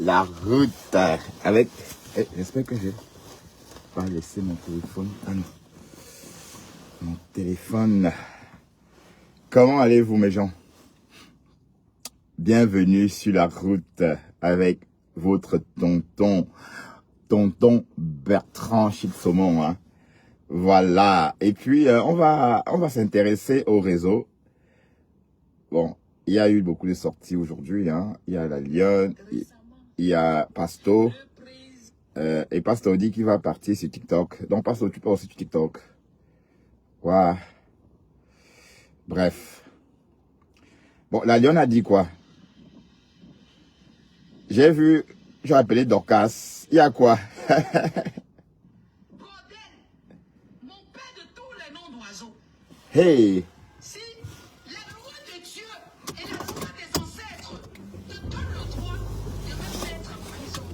la route avec... J'espère que j'ai pas laissé mon téléphone. Ah non. Mon téléphone. Comment allez-vous mes gens? Bienvenue sur la route avec votre tonton Bertrand Chipsaumon. Hein. Voilà. Et puis, on va s'intéresser au réseau. Bon, il y a eu beaucoup de sorties aujourd'hui. Hein. Il y a la Lionne, il y a Pasto. Et Pasto dit qu'il va partir sur TikTok. Donc, Pasto, tu pars aussi sur TikTok. Ouais. Bref. Bon, la Lionne a dit quoi? J'ai vu, j'ai appelé Dorcas. Il y a quoi? Hey! Si la loi de Dieu et la loi des ancêtres te donnent le droit de me mettre en prison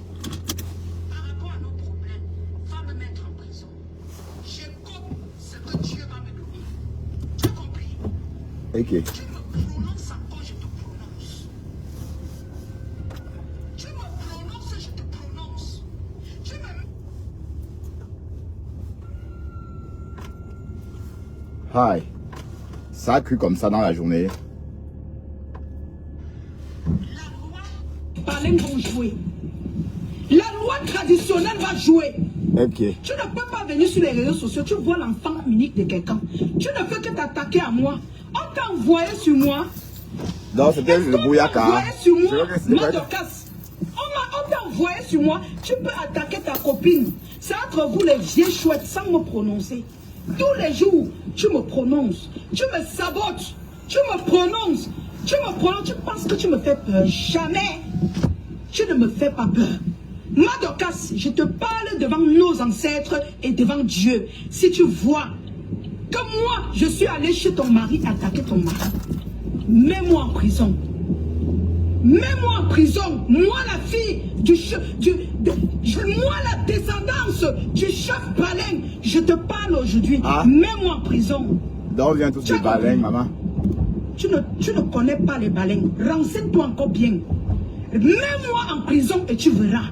par rapport à nos problèmes, va me mettre en prison. J'écoute ce que Dieu va me donner. Tu as compris? Ok. Tu me prononces encore, je te prononce. Tu me prononces, je te prononce. Tu me... Hi. Ça a cru comme ça dans la journée. La loi, Balin vont jouer. La loi traditionnelle va jouer. Ok. Tu ne peux pas venir sur les réseaux sociaux, tu vois l'enfant unique de quelqu'un. Tu ne peux que t'attaquer à moi. On t'a envoyé sur moi. Donc c'était le Bouyaka. On t'a envoyé sur moi. Je Dorcas. On t'a envoyé sur moi. Tu peux attaquer ta copine. C'est entre vous les vieilles chouettes sans me prononcer. Tous les jours, tu me prononces. Tu me sabotes. Tu me prononces. Tu me prononces. Tu penses que tu me fais peur. Jamais. Tu ne me fais pas peur. Dorcas, je te parle devant nos ancêtres et devant Dieu. Si tu vois que moi, je suis allé chez ton mari attaquer ton mari, mets-moi en prison. Mets-moi en prison. Moi, la fille moi, la descendance du chef Balin. Je te parle aujourd'hui. Ah. Mets-moi en prison. D'où vient tous ces balins, maman? Tu ne connais pas les balins. Renseigne-toi encore bien. Mets-moi en prison et tu verras.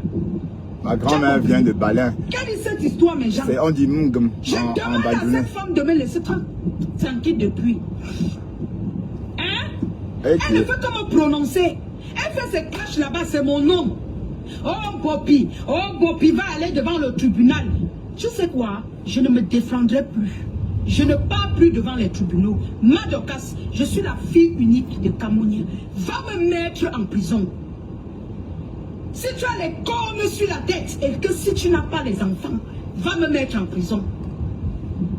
Ma grand-mère vient de Balin. Quelle est cette histoire, mes gens? On dit Mungum. Je demande à cette femme de me laisser tranquille depuis. Hein? Okay. Elle ne fait que me prononcer. Elle fait ses clashs là-bas, c'est mon nom. Oh Bopi va aller devant le tribunal. Tu sais quoi? Je ne me défendrai plus. Je ne pars plus devant les tribunaux. Dorcas, je suis la fille unique de Camonia. Va me mettre en prison. Si tu as les cornes sur la tête et que si tu n'as pas les enfants, va me mettre en prison.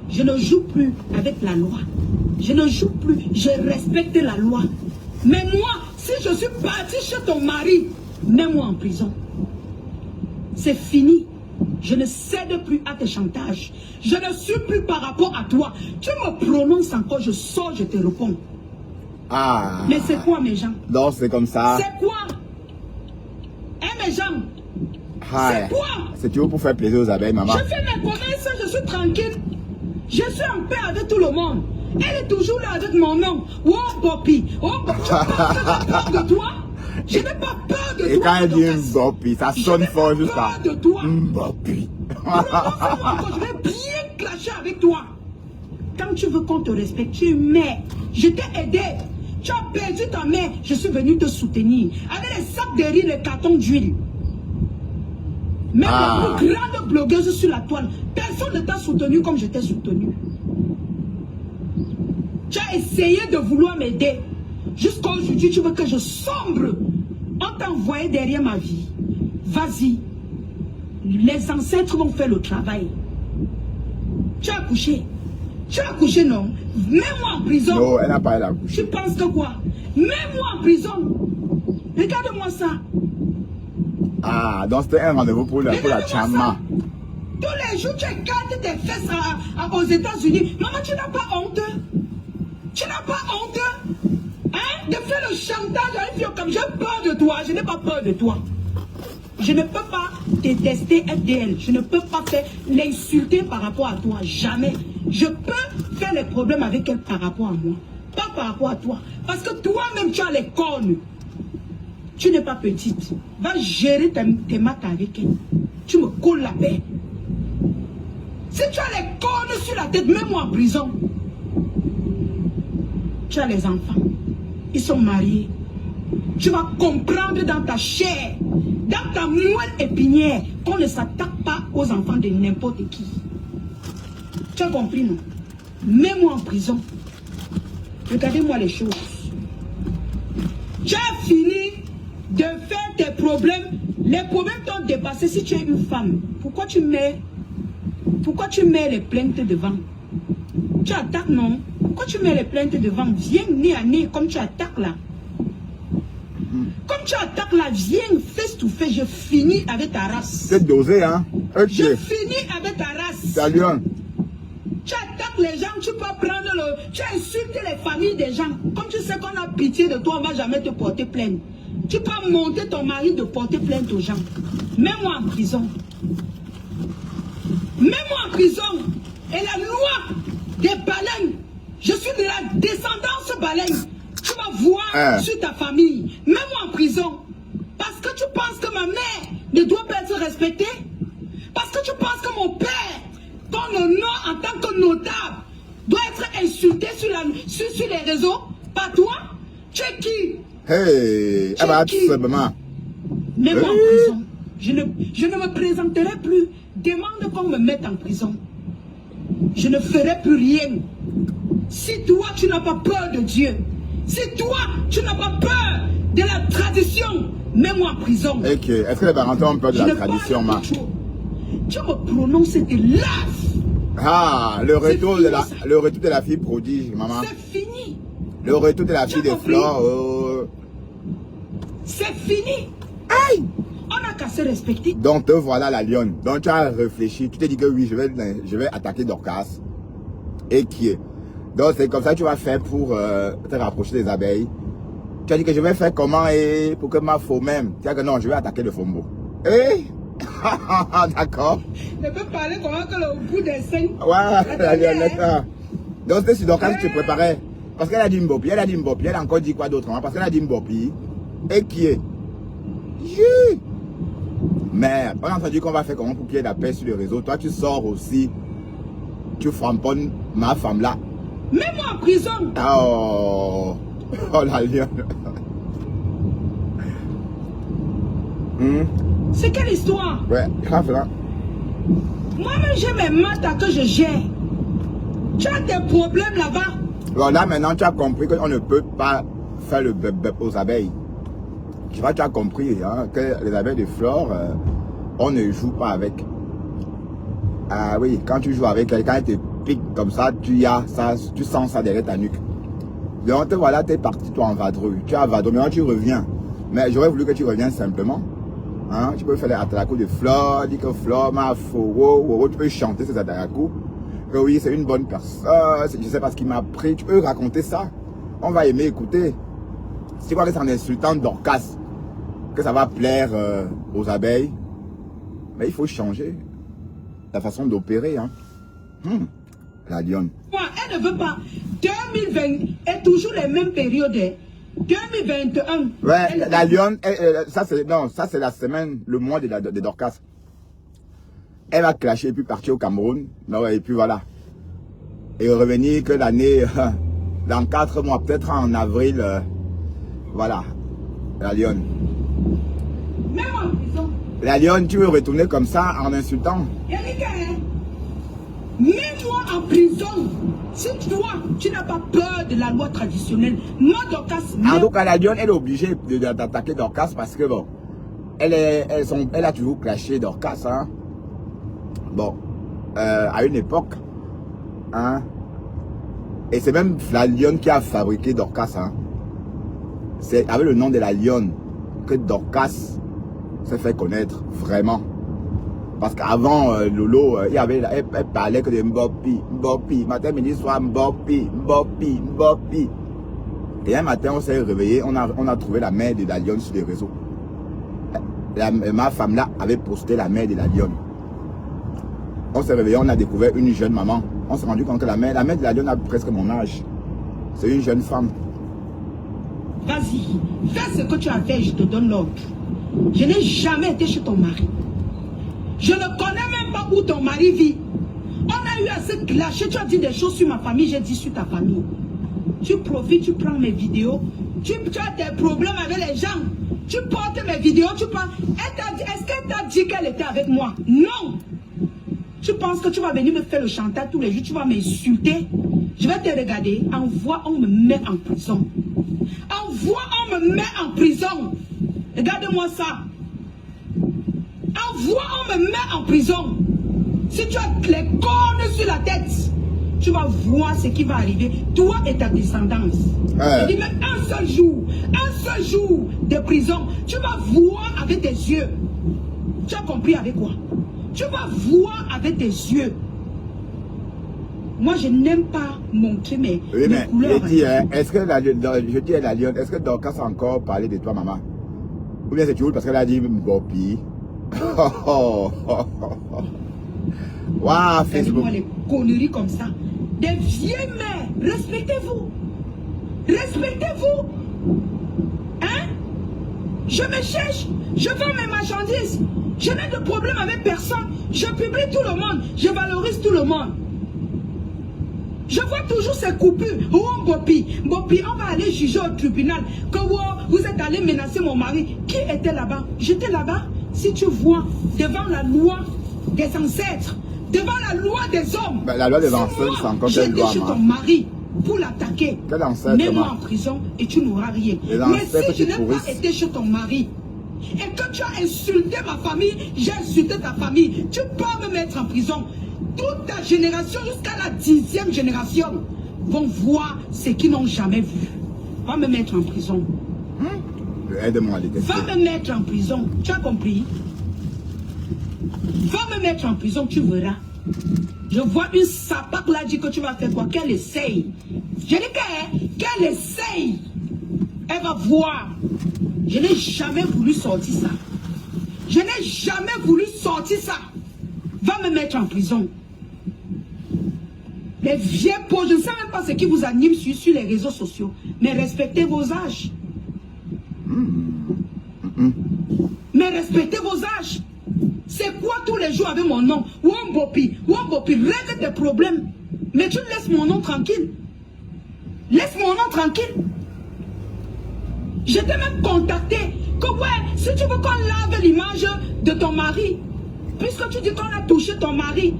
Je ne joue plus avec la loi. Je ne joue plus. Je respecte la loi. Mais moi, si je suis parti chez ton mari, mets-moi en prison. C'est fini. Je ne cède plus à tes chantages. Je ne suis plus par rapport à toi. Tu me prononces encore, je sors, je te réponds. Ah. Mais c'est quoi, mes gens? Donc c'est comme ça. C'est quoi? Mes gens? C'est quoi? C'est toujours pour faire plaisir aux abeilles, maman. Je fais mes commerces, je suis tranquille. Je suis en paix avec tout le monde. Elle est toujours là avec mon nom. Oh, Bopi. Oh, Bopi. Tu pas peur de toi? Je n'ai pas peur de toi. Et quand elle dit Bopi, ça sonne fort juste là. Je n'ai pas peur de toi. Bopi. Je vais bien clasher avec toi. Quand tu veux qu'on te respecte, tu mets. Je t'ai aidé. Tu as perdu ta mère. Je suis venu te soutenir. Avec les sacs de riz, les cartons d'huile. Mais la plus grande blogueuse sur la toile, personne ne t'a soutenu comme je t'ai soutenu. Tu as essayé de vouloir m'aider. Jusqu'à aujourd'hui, tu veux que je sombre. On t'a envoyé derrière ma vie. Vas-y. Les ancêtres vont faire le travail. Tu as accouché. Tu as accouché, non? Mets-moi en prison. Non, elle n'a pas accouché. Tu penses que quoi? Mets-moi en prison. Regarde-moi ça. Ah, donc c'était un rendez-vous pour la chama. Tous les jours, tu écartes tes fesses aux États-Unis. Maman, tu n'as pas honte? Tu n'as pas honte? Hein? De faire le chantage à une fille comme j'ai peur de toi. Je n'ai pas peur de toi. Je ne peux pas détester FDL. Je ne peux pas faire l'insulter par rapport à toi. Jamais. Je peux faire les problèmes avec elle par rapport à moi. Pas par rapport à toi. Parce que toi-même, tu as les cornes. tu n'es pas petite. Va gérer tes maths avec elle. Tu me colles la paix. Si tu as les cornes sur la tête, mets-moi en prison. Tu as les enfants. Ils sont mariés. Tu vas comprendre dans ta chair, dans ta moelle épinière, qu'on ne s'attaque pas aux enfants de n'importe qui. Tu as compris, non? Mets-moi en prison. Regardez-moi les choses. Tu as fini de faire tes problèmes. Les problèmes t'ont dépassé si tu es une femme. Pourquoi tu mets les plaintes devant? Tu attaques, non? Pourquoi tu mets les plaintes devant? Viens nez à nez comme tu attaques là. Comme tu attaques là, viens face to face. Je finis avec ta race. C'est dosé, hein? Okay. Je finis avec ta race. Salut. Tu attaques les gens, tu peux prendre le... Tu insultes les familles des gens. Comme tu sais qu'on a pitié de toi, on ne va jamais te porter plainte. Tu peux monter ton mari de porter plainte aux gens. Mets-moi en prison. Mets-moi en prison. Et la loi des baleines, je suis de la descendance baleine. Tu vas voir sur ta famille. Mets-moi en prison. Parce que tu penses que ma mère ne doit pas être respectée. Parce que tu penses que mon père, ton honneur en tant que notable, doit être insulté sur les réseaux. Pas toi. Tu es qui? Hey, tu es qui? Mets-moi en prison. Je ne me présenterai plus. Demande qu'on me mette en prison. Je ne ferai plus rien. Si toi, tu n'as pas peur de Dieu, si toi, tu n'as pas peur de la tradition, mets-moi en prison. Ok, est-ce que les parents ont peur de la tradition, ma? Tu me prononces tes lèvres. Ah, le retour de la fille prodige, maman. C'est fini. Le retour de la fille des fleurs. C'est fini. Aïe! On a qu'à se respecter. Donc te voilà la lionne. Donc tu as réfléchi, tu t'es dit que oui, je vais attaquer Dorcas. Et qui est? Donc c'est comme ça que tu vas faire pour te rapprocher des abeilles. Tu as dit que je vais faire comment et pour que ma faux même. Tu as dit que non, je vais attaquer le fombo. Eh? D'accord. Je peux parler comment que le bout des seins. Ouais, la lionne, d'accord. Donc c'était sur Dorcas que tu te préparais. Parce qu'elle a dit Mbopi, elle a encore dit quoi d'autre? Parce qu'elle a dit Mbopi. Et qui est? Merde, on a entendu qu'on va faire comment pour qu'il y ait la paix sur le réseau. Toi, tu sors aussi. Tu framponnes ma femme là. Mets-moi en prison. Oh, oh la lionne. C'est quelle histoire? Ouais, grave là. Moi-même, j'ai mes maths que je gère. Tu as des problèmes là-bas. Bon, là maintenant, tu as compris qu'on ne peut pas faire le bébé aux abeilles. Tu vois, tu as compris hein, que les abeilles de flore, on ne joue pas avec. Ah oui, quand tu joues avec quelqu'un, elle te pique comme ça, tu sens ça derrière ta nuque. Donc voilà, tu es parti toi en vadrouille. Tu as vadrouille, maintenant tu reviens. Mais j'aurais voulu que tu reviennes simplement. Hein, tu peux faire les atalakou de flore, dire que flore m'a faux, tu peux chanter ces atalakou. Que oui, c'est une bonne personne, je sais pas ce qu'il m'a pris, tu peux raconter ça. On va aimer écouter. Si tu crois que c'est en insultant Dorcas que ça va plaire aux abeilles, mais il faut changer la façon d'opérer. Hein. La lionne. Elle ne veut pas. 2020 est toujours les mêmes périodes. 2021. Ouais, la lionne, ça c'est la semaine, le mois de Dorcas. Elle va clasher et puis partir au Cameroun. Et puis voilà. Et revenir que l'année, dans 4 mois, peut-être en avril, voilà, la lionne. Mets-moi en prison. La lionne, tu veux retourner comme ça en insultant? Erika, mets-moi en prison. Si toi, tu n'as pas peur de la loi traditionnelle, moi, Dorcas... En tout cas, la lionne, elle est obligée d'attaquer Dorcas parce que bon, elle a toujours clashé Dorcas. Hein. Bon, à une époque, hein, et c'est même la lionne qui a fabriqué Dorcas. Hein. C'est avec le nom de la lionne que Dorcas s'est fait connaître vraiment. Parce qu'avant Lolo, elle parlait que de Mbopi, Mbopi, matin, midi, soir, Mbopi, Mbopi, Mbopi. Et un matin, on s'est réveillé, on a trouvé la mère de la lionne sur les réseaux. Ma femme là avait posté la mère de la lionne. On s'est réveillé, on a découvert une jeune maman. On s'est rendu compte que la mère de la lionne a presque mon âge. C'est une jeune femme. Vas-y, fais ce que tu as fait, je te donne l'ordre. Je n'ai jamais été chez ton mari. Je ne connais même pas où ton mari vit. On a eu à se clasher, tu as dit des choses sur ma famille, j'ai dit sur ta famille. Tu profites, tu prends mes vidéos, tu as des problèmes avec les gens. Tu portes mes vidéos, tu parles. Est-ce qu'elle t'a dit qu'elle était avec moi? Non. Tu penses que tu vas venir me faire le chantage tous les jours, tu vas m'insulter. Je vais te regarder, envoie, on me met en prison. Envoie, on me met en prison. Regarde-moi ça. Envoie, on me met en prison. Si tu as les cornes sur la tête, tu vas voir ce qui va arriver. Toi et ta descendance. Je dis même un seul jour de prison, tu vas voir avec tes yeux. Tu as compris avec quoi? Tu vas voir avec tes yeux. Moi, je n'aime pas montrer mes couleurs. Est-ce que je dis à la lionne, est-ce que Dorcas a encore parlé de toi, maman? Ou bien c'est toujours parce qu'elle a dit Bopi? Waouh, Facebook. Moi, les conneries comme ça. Des vieilles mères, respectez-vous. Respectez-vous. Hein? Je me cherche, je vends mes marchandises. Je n'ai de problème avec personne. Je publie tout le monde. Je valorise tout le monde. Je vois toujours ces coupures. Oh, Bopi, on va aller juger au tribunal. Que vous êtes allé menacer mon mari. Qui était là-bas? J'étais là-bas. Si tu vois, devant la loi des ancêtres, devant la loi des hommes. Ben, la loi des ancêtres, c'est encore quelle loi? J'étais chez ton mari pour l'attaquer. Mets-moi en prison et tu n'auras rien. Mais si je n'ai pas été chez ton mari, et que tu as insulté ma famille, j'ai insulté ta famille, tu peux me mettre en prison. Toute ta génération jusqu'à la 10e génération vont voir ce qu'ils n'ont jamais vu. Va me mettre en prison. Aide-moi à détester. Va me mettre en prison. Tu as compris? Va me mettre en prison, tu verras. Je vois une sapac là dit que tu vas faire quoi? Qu'elle essaye. Je dis qu'elle essaye. Elle va voir. Je n'ai jamais voulu sortir ça. Je n'ai jamais voulu sortir ça. Va me mettre en prison. Les vieux pots, je ne sais même pas ce qui vous anime sur les réseaux sociaux. Mais respectez vos âges. Mais respectez vos âges. C'est quoi tous les jours avec mon nom? Wambopi, règle tes problèmes. Mais tu laisses mon nom tranquille. Laisse mon nom tranquille. Je t'ai même contacté. Que ouais, si tu veux qu'on lave l'image de ton mari, puisque tu dis qu'on a touché ton mari,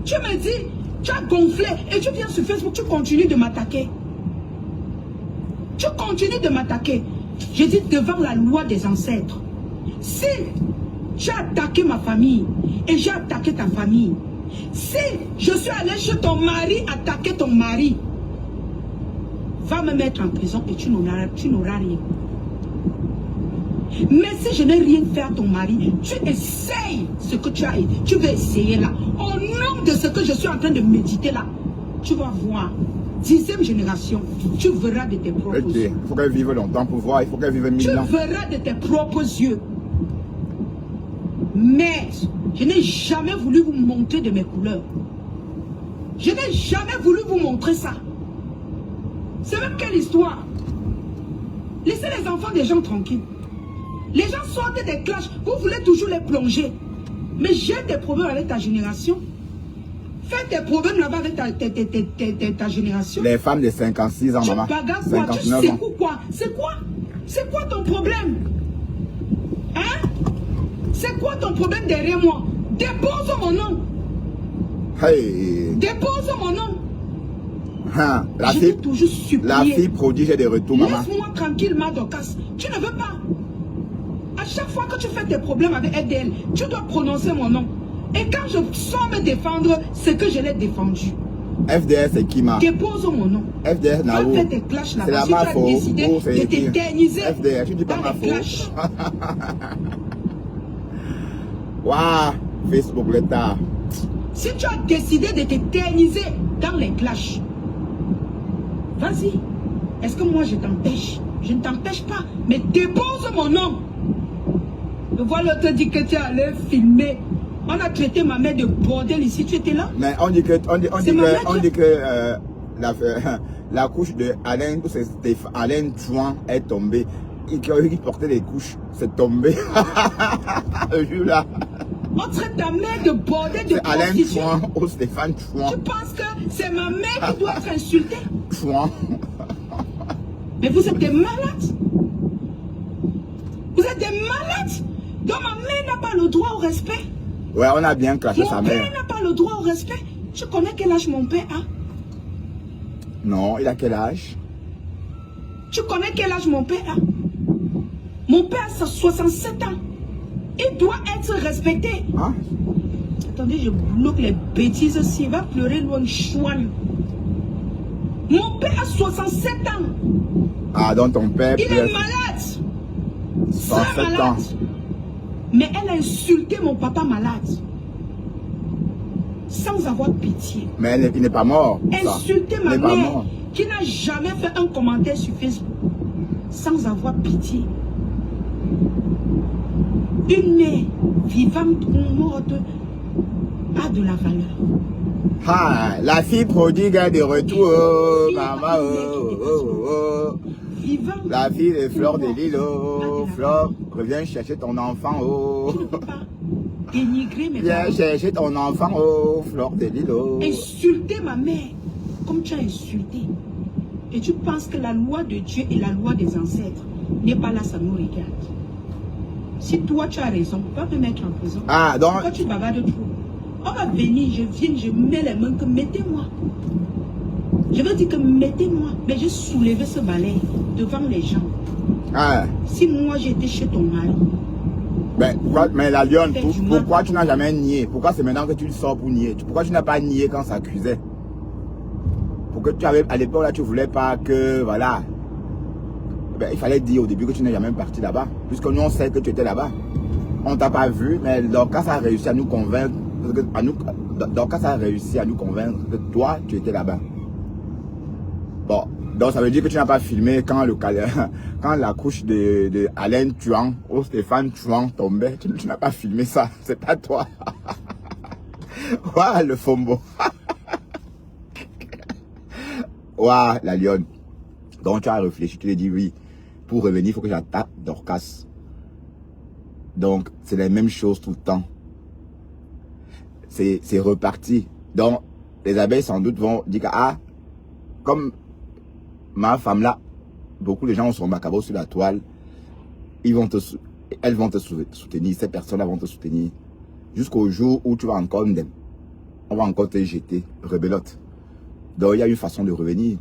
tu me dis, tu as gonflé et tu viens sur Facebook, tu continues de m'attaquer. Tu continues de m'attaquer. Je dis devant la loi des ancêtres. Si tu as attaqué ma famille et j'ai attaqué ta famille, si je suis allé chez ton mari attaquer ton mari, va me mettre en prison et tu n'auras rien. Mais si je n'ai rien fait à ton mari, tu essayes ce que tu as, tu veux essayer là. Au nom de ce que je suis en train de méditer là, tu vas voir. 10e génération, tu verras de tes propres yeux. Il faut qu'elle vive longtemps pour voir, il faut qu'elle vive 1000 ans. Tu verras de tes propres yeux. Mais je n'ai jamais voulu vous montrer de mes couleurs. Je n'ai jamais voulu vous montrer ça. C'est même quelle histoire. Laissez les enfants des gens tranquilles. Les gens sortent des clashs, vous voulez toujours les plonger. Mais j'ai des problèmes avec ta génération. Fais tes problèmes là-bas avec ta génération. Les femmes de 56 ans, maman. Tu bagarres quoi? Tu secoues quoi? C'est quoi? C'est quoi ton problème? Hein? C'est quoi ton problème derrière moi? Dépose mon nom. Hey. Dépose mon nom. Hein, la fille prodige des retours, maman. Laisse-moi tranquille, ma Dorcas. Tu ne veux pas. À chaque fois que tu fais tes problèmes avec FDL, tu dois prononcer mon nom. Et quand je sors me défendre, c'est que je l'ai défendu. FDL, c'est qui, ma? Dépose mon nom. FDL, n'a où? Fais tes clashs là-bas. C'est la ma faute. Décidé de t'éterniser. FDL, tu dis pas ma faute. Waouh, Facebook, l'État. Si tu as décidé de t'éterniser dans les clashs, vas-y. Est-ce que moi je t'empêche? Je ne t'empêche pas. Mais dépose mon nom. Je vois l'autre dit que tu es allé filmer. On a traité ma mère de bordel ici. Tu étais là? Mais on dit que la couche de Alain, Alain Chouan est tombée. Il portait les couches, c'est tombé. Là. On traite ta mère de bordel de Alain prostitution. Chouan ou Stéphane Chouan. Tu penses que c'est ma mère qui doit être insultée? Chouan. Mais vous êtes des malades. Vous êtes des malades. Donc ma mère n'a pas le droit au respect. Ouais, on a bien clashé sa Mon mère. père n'a pas le droit au respect. Tu connais quel âge mon père a? Non, il a quel âge? Tu connais quel âge mon père a? Mon père a 67 ans. Il doit être respecté. Hein? Attendez, je bloque les bêtises aussi. Il va pleurer loin de chouane. Mon père a 67 ans. Ah, donc ton père... Il est malade. 67 Très malade. ans. Mais elle a insulté mon papa malade. Sans avoir pitié. Mais il n'est pas mort. Insulter ma Il n'est pas mère mort. qui n'a jamais fait un commentaire sur Facebook. Sans avoir pitié. Une mère vivante ou morte a de la valeur. Ah, la fille prodigue est de retour. Oh, maman, Vivant. La fille de Fleur de Lille. Oh, Fleur, reviens chercher ton enfant. Oh. Tu ne peux pas dénigrer mes Viens parents. chercher ton enfant. Oh, Fleur de Lille. Oh. Insulter ma mère comme tu as insulté. Et tu penses que la loi de Dieu et la loi des ancêtres n'est pas là, ça nous regarde. Si toi tu as raison, va me mettre en prison. Ah, donc... Pourquoi tu bavardes trop? On va venir, je viens, je mets les mains que mettez-moi. Je veux dire que mettez-moi. Mais j'ai soulevé ce balai devant les gens. Ah, Si moi j'étais chez ton mari, ben, mais la lionne, Fais du mal. pourquoi tu n'as jamais nié? Pourquoi c'est maintenant que tu le sors pour nier? Pourquoi tu n'as pas nié quand ça accusait? Pourquoi tu avais, à l'époque là, tu voulais pas que, voilà. Ben, il fallait dire au début que tu n'es jamais parti là-bas. Puisque nous, on sait que tu étais là-bas. On t'a pas vu, mais Dorcas a réussi à nous convaincre. Dorcas a réussi à nous convaincre que toi, tu étais là-bas. Bon, donc ça veut dire que tu n'as pas filmé quand, quand la couche de Alain Chouan ou Stéphane Chouan tombait. Tu n'as pas filmé ça, c'est pas toi. Ouah, le fombo. Ouah, la lionne. Donc tu as réfléchi, tu lui as dit oui. Pour revenir, il faut que j'attaque Dorcas. Donc, c'est la même chose tout le temps. C'est reparti. Donc, les abeilles sans doute vont dire que, ah, comme ma femme là, beaucoup de gens sont macabres sur la toile, elles vont te soutenir, ces personnes-là vont te soutenir. Jusqu'au jour où tu vas encore on va encore te jeter, rebelote. Donc, il y a une façon de revenir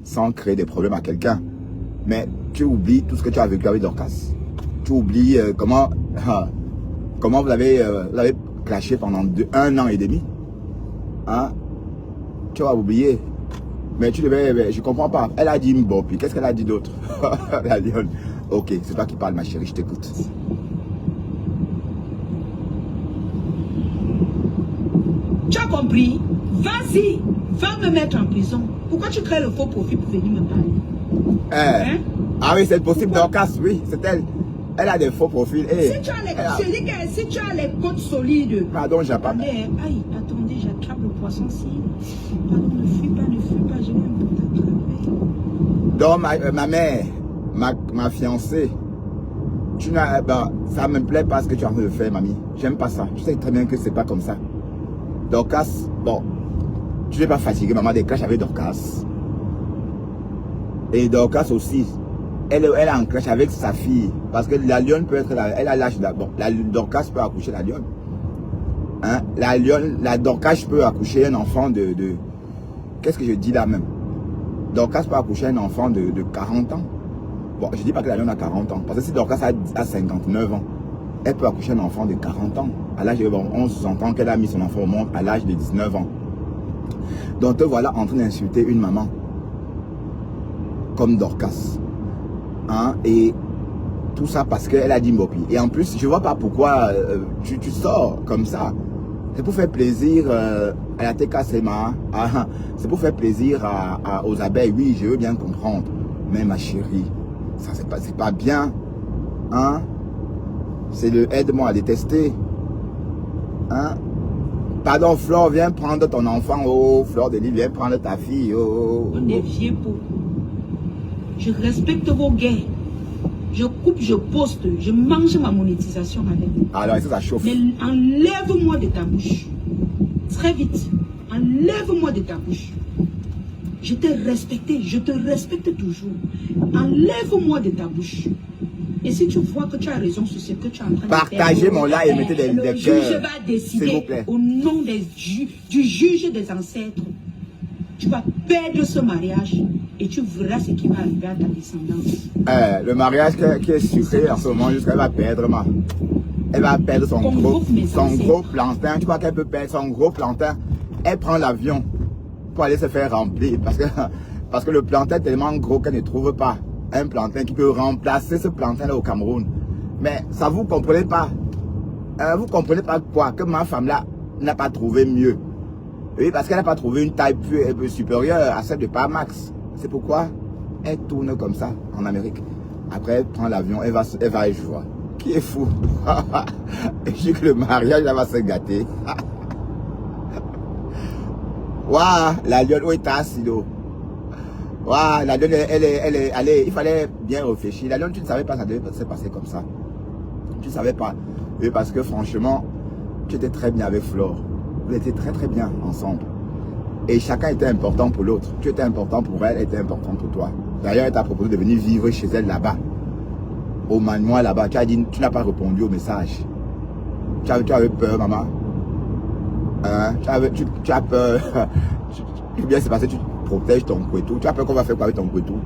sans créer des problèmes à quelqu'un. Mais tu oublies tout ce que tu as vécu avec Dorcas. Tu oublies comment vous avez clashé pendant 1 an et demi. Hein? Tu vas oublier. Mais tu devais, je comprends pas. Elle a dit Mbopi. Qu'est-ce qu'elle a dit d'autre? La lionne. Ok, c'est toi qui parles, ma chérie, je t'écoute. tu as compris? Vas-y, va me mettre en prison. Pourquoi tu crées le faux profil pour venir me parler? Hein? Ah oui, c'est possible, Dorcas, oui, c'est elle. Elle a des faux profils. Hey, Si tu as si tu as les côtes solides. Pardon, j'ai pas. Attendez, aïe, attendez, j'attrape le poisson-ci. Pardon, ne fuis pas, je vais me t'attraper. Donc, ma mère, ma fiancée, ça me plaît pas ce que tu as envie de faire, mamie. J'aime pas ça. Tu sais très bien que c'est pas comme ça. Dorcas, bon, tu n'es pas fatigué, maman, des clashs avec Dorcas. Et Dorcas aussi. Elle est en clash avec sa fille. Parce que la lionne peut être là. Elle a l'âge d'abord. La Dorcas peut accoucher la lionne. Hein? La Dorcas peut accoucher un enfant de qu'est-ce que je dis là même? Dorcas peut accoucher un enfant de 40 ans. Bon, je dis pas que la lionne a 40 ans. Parce que si Dorcas a 59 ans, elle peut accoucher un enfant de 40 ans. À l'âge de 11 ans qu'elle a mis son enfant au monde à l'âge de 19 ans. Donc te voilà en train d'insulter une maman. Comme Dorcas. Hein, et tout ça parce qu'elle a dit Mbopi. Et en plus, je vois pas pourquoi tu sors comme ça. C'est pour faire plaisir à la TKCMA. C'est pour faire plaisir aux abeilles. Oui, je veux bien comprendre. Mais ma chérie, ça c'est pas bien. Hein? C'est le aide-moi à détester. Hein? Pardon, Flore, viens prendre ton enfant. Oh, Flore de Lille, viens prendre ta fille. Oh, On est vieux pour. Je respecte vos gains. Je coupe, je poste, je mange ma monétisation avec. Alors, ça chauffe. Mais enlève-moi de ta bouche. Très vite. Enlève-moi de ta bouche. Je t'ai respecté, je te respecte toujours. Enlève-moi de ta bouche. Et si tu vois que tu as raison sur ce que tu es en train de faire, partagez mon live et mettez des le cœurs. juge va décider au nom du juge des ancêtres. Tu vas perdre ce mariage et tu verras ce qui va arriver à ta descendance. Le mariage qui est sucré en ce moment, jusqu'à va perdre elle va perdre son gros plantain. Tu vois qu'elle peut perdre son gros plantain. Elle prend l'avion pour aller se faire remplir parce que le plantain est tellement gros qu'elle ne trouve pas un plantain qui peut remplacer ce plantain là au Cameroun. Mais ça vous comprenez pas. Vous comprenez pas quoi? Que ma femme là n'a pas trouvé mieux. Oui, parce qu'elle n'a pas trouvé une taille plus supérieure à celle de Parmax. C'est pourquoi elle tourne comme ça en Amérique. Après, elle prend l'avion, elle va je vois. Qui est fou? Et je dis que le mariage, elle va se gâter. Waouh, la lionne, où est Assido? Waouh, la lionne, elle est allée, il fallait bien réfléchir. La lionne, tu ne savais pas, ça devait se passer comme ça. Tu ne savais pas. Oui, parce que franchement, tu étais très bien avec Flore. Vous étiez très très bien ensemble. Et chacun était important pour l'autre. Tu étais important pour elle, elle était importante pour toi. D'ailleurs, elle t'a proposé de venir vivre chez elle là-bas. Au manoir là-bas. Tu as dit, tu n'as pas répondu au message. Tu avais peur, maman. Tu as peur. Bien c'est passé, tu protèges ton couetou. Tu as peur qu'on va faire quoi avec ton couetou?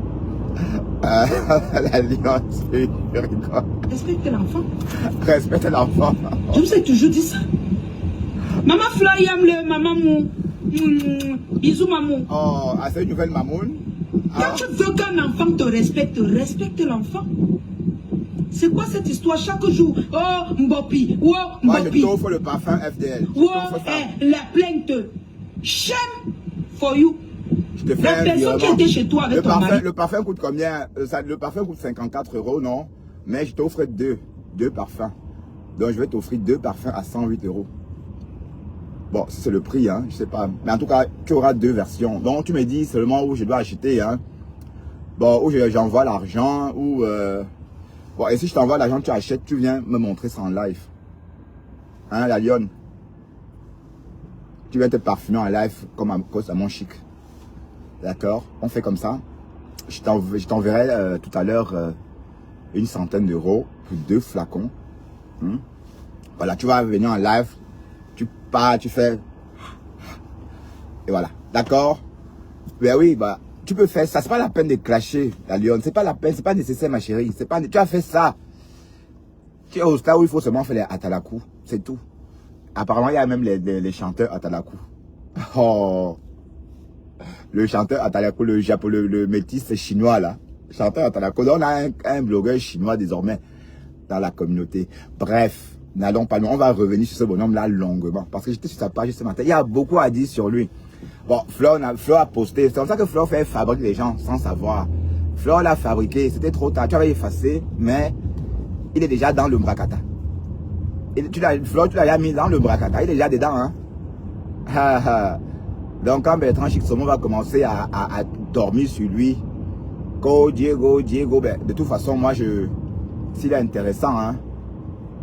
La lionne, tu rigoles. Respecte l'enfant. Respecte l'enfant. Je vous ai toujours dit ça. Maman Flore, yam maman mou. Bisous maman. Oh, c'est une nouvelle mamoun. Quand tu veux qu'un enfant te respecte, respecte l'enfant. C'est quoi cette histoire chaque jour? Oh, Mbopi. Oh, Mbopi. Moi, je t'offre le parfum FDL. Oh, la plainte. Shame for you. Je te fais la personne qui était chez toi avec ton mari. Le parfum coûte combien? Le parfum coûte 54 €, non? Mais je t'offre deux parfums. Donc, je vais t'offrir 2 parfums à 108 €. Bon, c'est le prix, hein, je sais pas. Mais en tout cas, tu auras 2 versions. Donc, tu me dis seulement où je dois acheter, hein. Bon, où j'envoie l'argent, ou... Bon, et si je t'envoie l'argent, tu achètes, tu viens me montrer ça en live. Hein, la lionne? Tu viens te parfumer en live comme à mon chic. D'accord? On fait comme ça. Je t'enverrai tout à l'heure une centaine d'euros pour 2 flacons. Voilà, tu vas venir en live. Tu pars, tu fais... Et voilà. D'accord? Ben oui, bah... Tu peux faire ça, c'est pas la peine de clasher la lionne, c'est pas la peine, c'est pas nécessaire ma chérie, c'est pas, tu as fait ça. Tu es au stade où il faut seulement faire les atalakou, c'est tout. Apparemment il y a même les chanteurs atalakou. Oh, le chanteur atalakou, le métis chinois là, le chanteur atalakou. On a un blogueur chinois désormais dans la communauté. Bref, n'allons pas loin, on va revenir sur ce bonhomme là longuement parce que j'étais sur sa page ce matin, il y a beaucoup à dire sur lui. Bon, Flore a posté, c'est comme ça que Flore fabrique les gens sans savoir. Flore l'a fabriqué, c'était trop tard, tu avais effacé, mais il est déjà dans le Mbrakata. Flore, tu l'as mis dans le Mbrakata, il est déjà dedans. Hein? Donc quand Bertrand Chicsomo va commencer à dormir sur lui, Diego, ben, de toute façon, moi, s'il est intéressant, hein,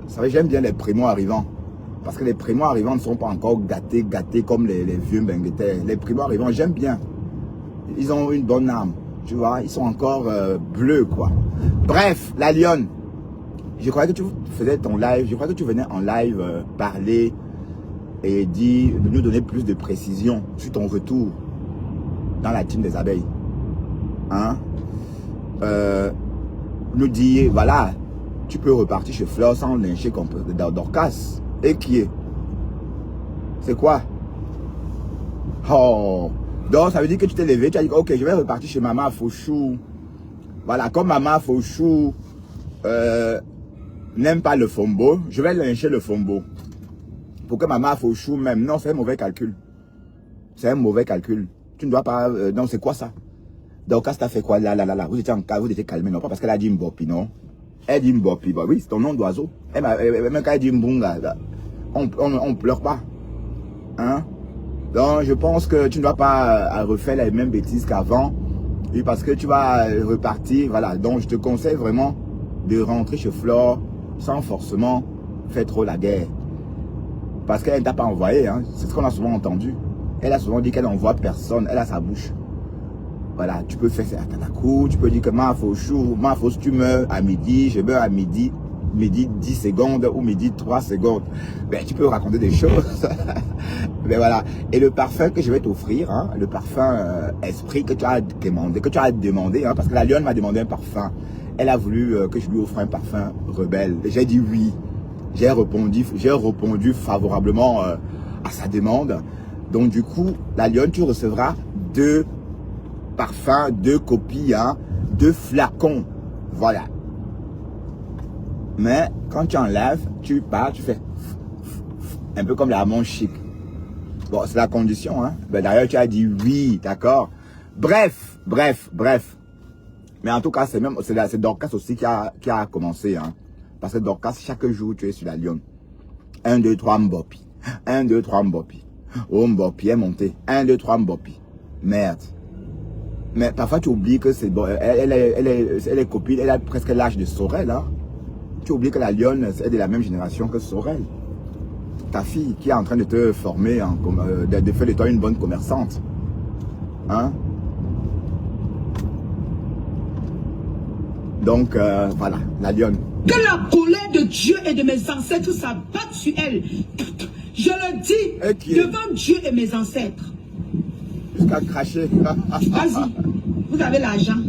vous savez, j'aime bien les primo-arrivants. Parce que les primo-arrivants ne sont pas encore gâtés comme les vieux benguetés. Les primo-arrivants, j'aime bien. Ils ont une bonne âme. Tu vois, ils sont encore bleus, quoi. Bref, la lionne. Je croyais que tu faisais ton live. Je croyais que tu venais en live parler et nous donner plus de précision sur ton retour dans la team des abeilles. Hein? Nous dire, voilà, tu peux repartir chez Flore sans lyncher comme Dorcas. Et qui est? C'est quoi? Oh, donc ça veut dire que tu t'es levé, tu as dit ok, je vais repartir chez maman Fauchou. Voilà, comme maman Fauchou n'aime pas le fombo, je vais lyncher le fombo. Pour que maman Fauchou même, non, c'est un mauvais calcul. C'est un mauvais calcul. Tu ne dois pas, non, c'est quoi ça? Donc, quand t'as fait quoi? Là, vous étiez calmé, non? Pas parce qu'elle a dit Mbopi, non? Elle dit Mbopi, bah oui, c'est ton nom d'oiseau. Même quand elle dit Mbunga, on pleure pas. Hein? Donc, je pense que tu ne dois pas refaire les mêmes bêtises qu'avant. Oui, parce que tu vas repartir. Voilà. Donc, je te conseille vraiment de rentrer chez Flore sans forcément faire trop la guerre. Parce qu'elle ne t'a pas envoyé. Hein. C'est ce qu'on a souvent entendu. Elle a souvent dit qu'elle n'envoie personne. Elle a sa bouche. Voilà. Tu peux faire ça à Tanakou. Tu peux dire que ma fausse, tu meurs à midi. Je meurs à midi 10 secondes ou midi 3 secondes. Ben, tu peux raconter des choses. Ben voilà. Et le parfum que je vais t'offrir, hein, le parfum esprit que tu as demandé, hein, parce que la lionne m'a demandé un parfum. Elle a voulu que je lui offre un parfum rebelle. J'ai dit oui. J'ai répondu favorablement à sa demande. Donc du coup, la lionne, tu recevras 2 parfums, 2 copies, hein, 2 flacons. Voilà. Mais quand tu enlèves, tu pars, tu fais un peu comme la manche chic. Bon, c'est la condition, hein. Ben, d'ailleurs, tu as dit oui, d'accord. Bref. Mais en tout cas, c'est Dorcas aussi qui a commencé, hein. Parce que Dorcas, chaque jour, tu es sur la lionne. 1, 2, 3, Mbopi. 1, 2, 3, Mbopi. Oh, Mbopi est monté. 1, 2, 3, Mbopi. Merde. Mais parfois, tu oublies que c'est bon. Elle est copine, elle a presque l'âge de Sorel, hein. Tu oublies que la lionne est de la même génération que Sorel. Ta fille qui est en train de te former, de faire de toi une bonne commerçante. Hein? Donc, voilà, la lionne. Que la colère de Dieu et de mes ancêtres s'abatte sur elle. Je le dis devant Dieu et mes ancêtres. Jusqu'à cracher. Vas-y, vous avez l'argent.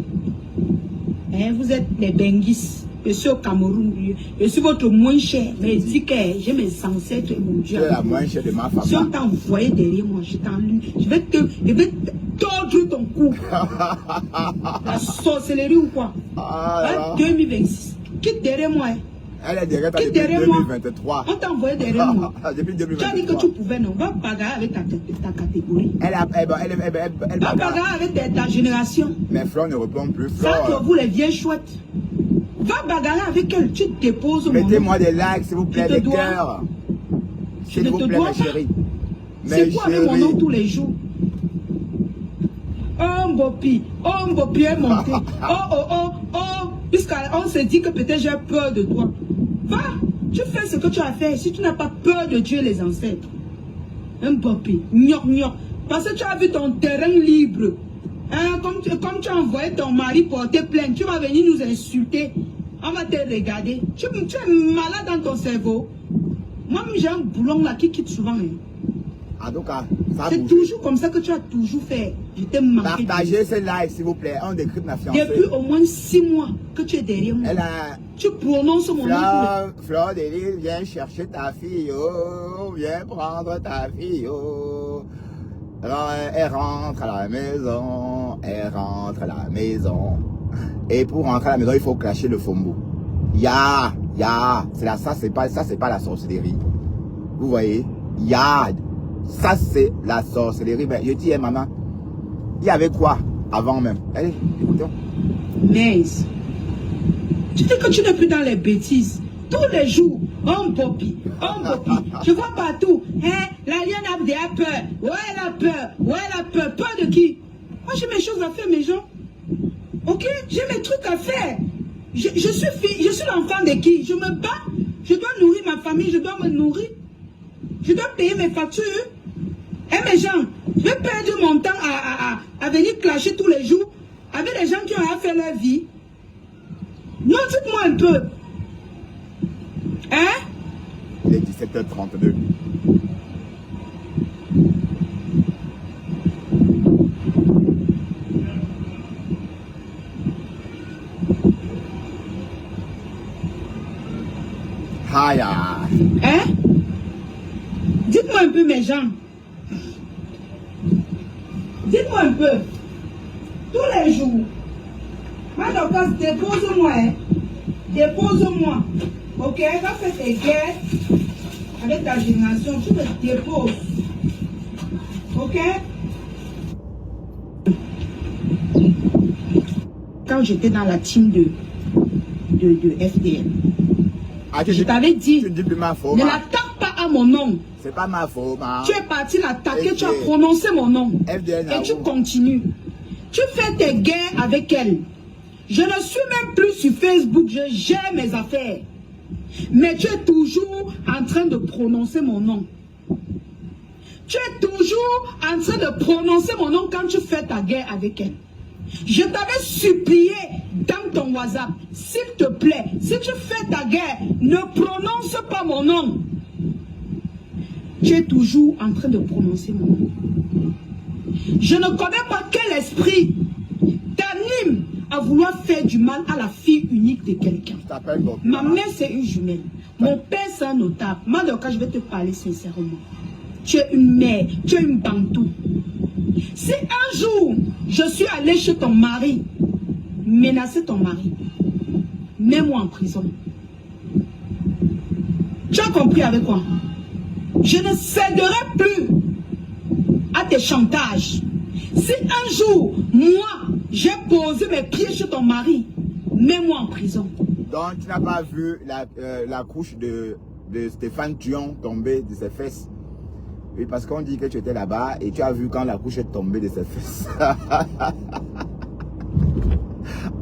Hein, vous êtes les Benguis. Je suis au Cameroun. Je suis votre moins cher. Mais dis que j'ai mes ancêtres et mon Dieu. Tu es la moins chère de ma famille. Si on t'a envoyé derrière moi, je vais tordre ton cou. La sorcellerie ou quoi? 2026. Quitte derrière moi. Elle est derrière toi depuis 2023. On t'a envoyé derrière moi. Depuis 2023. Tu as dit que tu pouvais, non? Va bagarrer avec ta catégorie. Elle va bagarrer avec ta génération. Mais Flore ne répond plus. Ça, pour vous, les vieilles chouettes. Va bagarrer avec elle, tu te déposes. Mettez-moi des likes, s'il vous plaît, des cœurs. S'il vous plaît, mes chéris. C'est quoi avec mon nom tous les jours? Oh, Mbopi est monté. Puisqu'on se dit que peut-être j'ai peur de toi. Va, tu fais ce que tu as fait. Si tu n'as pas peur de Dieu et les ancêtres. Mbopi, gnoc. Parce que tu as vu ton terrain libre. Hein, comme tu as envoyé ton mari porter plainte, tu vas venir nous insulter. On va te regarder. Tu es malade dans ton cerveau. Moi, j'ai un boulon là qui quitte souvent. Hein. En tout cas, c'est toujours comme ça que tu as toujours fait. Je t'ai manqué. Partagez ce live, s'il vous plaît. On décrypte ma fiancée. Depuis au moins 6 mois que tu es derrière moi. Tu prononces mon nom. Flore de Lille, viens chercher ta fille. Oh, viens prendre ta fille. Oh. Elle rentre à la maison. Et pour rentrer à la maison, il faut clasher le fombo. Ya. Ça, c'est pas la sorcellerie. Vous voyez? Ya. Ça, c'est la sorcellerie. Ben, je dis, maman, il y avait quoi avant même? Allez, écoutons. Nice. Tu dis que tu n'es plus dans les bêtises. Tous les jours, on Mbopi. Je vois partout. Hein, la lionne a peur. Ouais, elle a peur. Peur de qui? Moi, j'ai mes choses à faire, mes gens. Ok? J'ai mes trucs à faire. Je suis l'enfant de qui? Je me bats. Je dois nourrir ma famille. Je dois me nourrir. Je dois payer mes factures. Eh, mes gens, je vais perdre mon temps à venir clasher tous les jours avec les gens qui ont à faire leur vie. Non, dites-moi un peu. Hein? Il est 17h32. Haya. Hein? Dites-moi un peu, mes gens. Dites-moi un peu. Tous les jours. Madame, dépose-moi. Hein? Dépose-moi. Ok? Va faire tes guerres avec ta génération. Tu me déposes. Ok? Quand j'étais dans la team de FDL, je t'avais dit, ne l'attaque pas à pas mon nom. C'est pas ma faute, ma. Tu es parti l'attaquer, tu as prononcé mon nom. Et tu continues. Tu fais tes guerres avec elle. Je ne suis même plus sur Facebook, je gère mes affaires. Mais tu es toujours en train de prononcer mon nom. Tu es toujours en train de prononcer mon nom quand tu fais ta guerre avec elle. Je t'avais supplié dans ton WhatsApp, s'il te plaît, si tu fais ta guerre, ne prononce pas mon nom. Tu es toujours en train de prononcer mon nom. Je ne connais pas quel esprit t'anime à vouloir faire du mal à la fille unique de quelqu'un. Ma mère, c'est une jumelle. Mon père, c'est un notable. Moi, dans le cas, je vais te parler sincèrement. Tu es une mère, tu es une bantou. Si un jour, je suis allé chez ton mari, menacer ton mari, mets-moi en prison. Tu as compris avec quoi? Je ne céderai plus à tes chantages. Si un jour, moi, j'ai posé mes pieds chez ton mari, mets-moi en prison. Donc, tu n'as pas vu la couche de Stéphane Thion tomber de ses fesses? Oui, parce qu'on dit que tu étais là-bas et tu as vu quand la couche est tombée de ses fesses.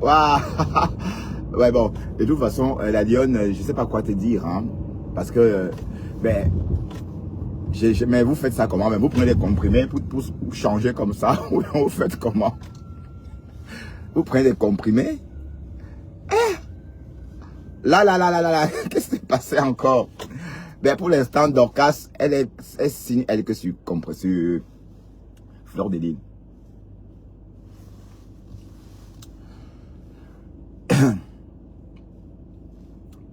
Waouh. Ouais, bon, de toute façon, la lionne, je ne sais pas quoi te dire, hein, parce que, mais vous faites ça comment? Mais vous prenez des comprimés pour changer comme ça, ou vous faites comment? Vous prenez des comprimés? Là, qu'est-ce qui s'est passé encore? Ben pour l'instant, Dorcas, elle signe, elle que sur Fleur de Lys.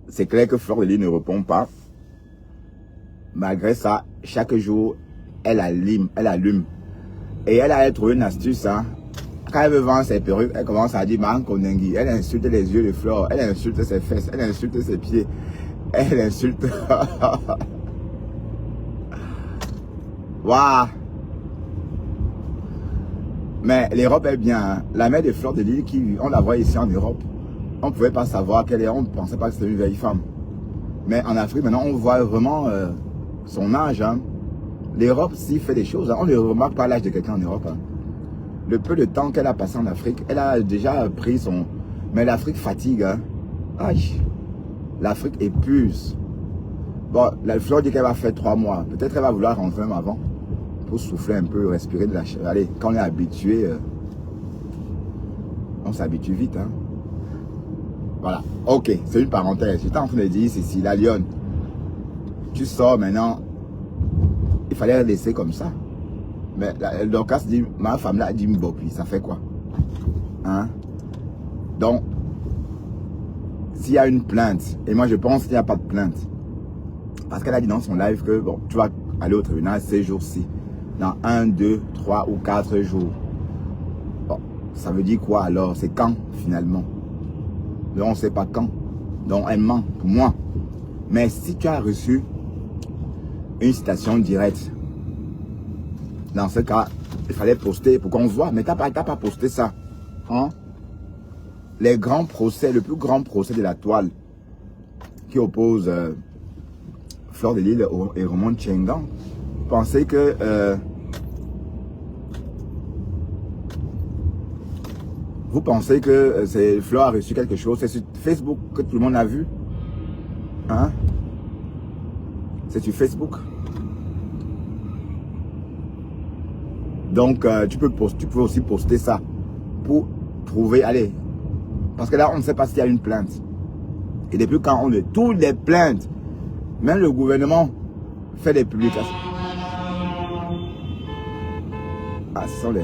C'est clair que Fleur de Lys ne répond pas. Malgré ça, chaque jour, elle allume. Et elle a trouvé une astuce, hein. Quand elle veut vendre ses perruques, elle commence à dire Man Konengi. Elle insulte les yeux de Fleur, elle insulte ses fesses, elle insulte ses pieds. Elle insulte. Waouh. Mais l'Europe est bien. Hein. La mère de Fleur de Lys, on la voit ici en Europe. On ne pouvait pas savoir qu'elle est. On ne pensait pas que c'était une vieille femme. Mais en Afrique, maintenant, on voit vraiment son âge. Hein. L'Europe, s'il fait des choses, hein, on ne remarque pas l'âge de quelqu'un en Europe. Hein. Le peu de temps qu'elle a passé en Afrique, elle a déjà pris son... Mais l'Afrique fatigue. Hein. Aïe. L'Afrique épuise. Bon, la Fleur dit qu'elle va faire 3 mois. Peut-être qu'elle va vouloir rentrer même avant. Pour souffler un peu, respirer de la chair. Allez, quand on est habitué, on s'habitue vite. Hein. Voilà. Ok, c'est une parenthèse. J'étais en train de dire, Cécile, la lionne. Tu sors maintenant. Il fallait la laisser comme ça. Mais le Dorcas dit, ma femme là dit Mbopi, ça fait quoi? Hein? Donc, s'il y a une plainte, et moi je pense qu'il n'y a pas de plainte, parce qu'elle a dit dans son live que bon, tu vas aller au tribunal ces jours-ci, dans 1, 2, 3 ou 4 jours. Bon, ça veut dire quoi alors? C'est quand finalement? Donc on ne sait pas quand. Donc elle ment pour moi. Mais si tu as reçu une citation directe, dans ce cas, il fallait poster pour qu'on voit. Mais tu n'as pas posté ça. Hein? Les grands procès, le plus grand procès de la toile qui oppose Fleur de Lys et Raymond Tchengan, pensez que vous pensez que Fleur a reçu quelque chose? C'est sur Facebook que tout le monde a vu. Hein? C'est sur Facebook. Donc, tu peux aussi poster ça pour trouver, allez, parce que là, on ne sait pas s'il y a une plainte. Et depuis quand on est toutes les plaintes, même le gouvernement fait des publications. Ah, ce sont les...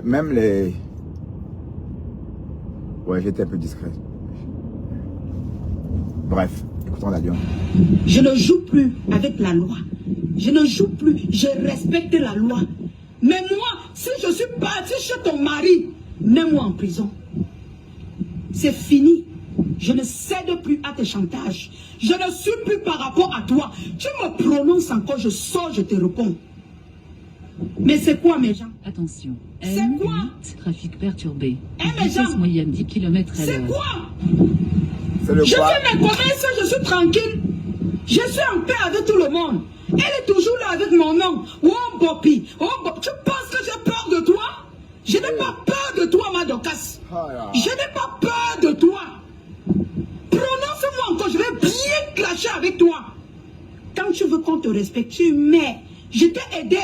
Même les... Ouais, j'étais un peu discret. Bref, écoutons la lionne. Je ne joue plus avec la loi. Je ne joue plus. Je respecte la loi. Mais moi, si je suis parti chez ton mari, mets-moi en prison. c'est fini. Je ne cède plus à tes chantages. Je ne suis plus par rapport à toi. Tu me prononces encore, je sors, je te réponds. Mais c'est quoi mes gens? Attention. C'est quoi? Trafic perturbé. Mes gens. Vitesse moyenne 10 km à C'est l'heure. quoi? C'est le Je quoi? fais mes commerces, je suis tranquille. Je suis en paix avec tout le monde. Elle est toujours là avec mon nom. Oh Bopi. Oh, tu penses que j'ai peur de toi? Je n'ai pas peur de toi, Madokas. Je n'ai pas peur de toi. Prononce-moi encore, je vais bien clasher avec toi. Quand tu veux qu'on te respecte, tu mets. Je t'ai aidé.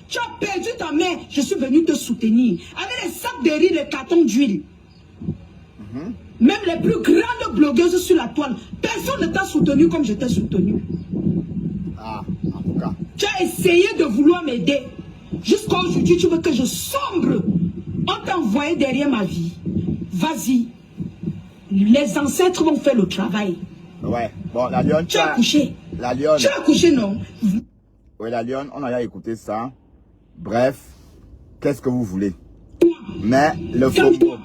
Tu as perdu ta mère, je suis venu te soutenir. Avec les sacs de riz, les cartons d'huile. Même les plus grandes blogueuses sur la toile, personne ne t'a soutenu comme je t'ai soutenu. Ah, en tout cas. Tu as essayé de vouloir m'aider. Jusqu'à aujourd'hui, tu veux que je sombre. On t'a envoyé derrière ma vie. Vas-y. Les ancêtres vont faire le travail. Ouais. Bon, la lionne. Tu as couché. La lionne. Tu as couché, non? Oui, la lionne, on a déjà écouté ça. Bref, qu'est-ce que vous voulez? Toi. Mais le faux Calme-toi.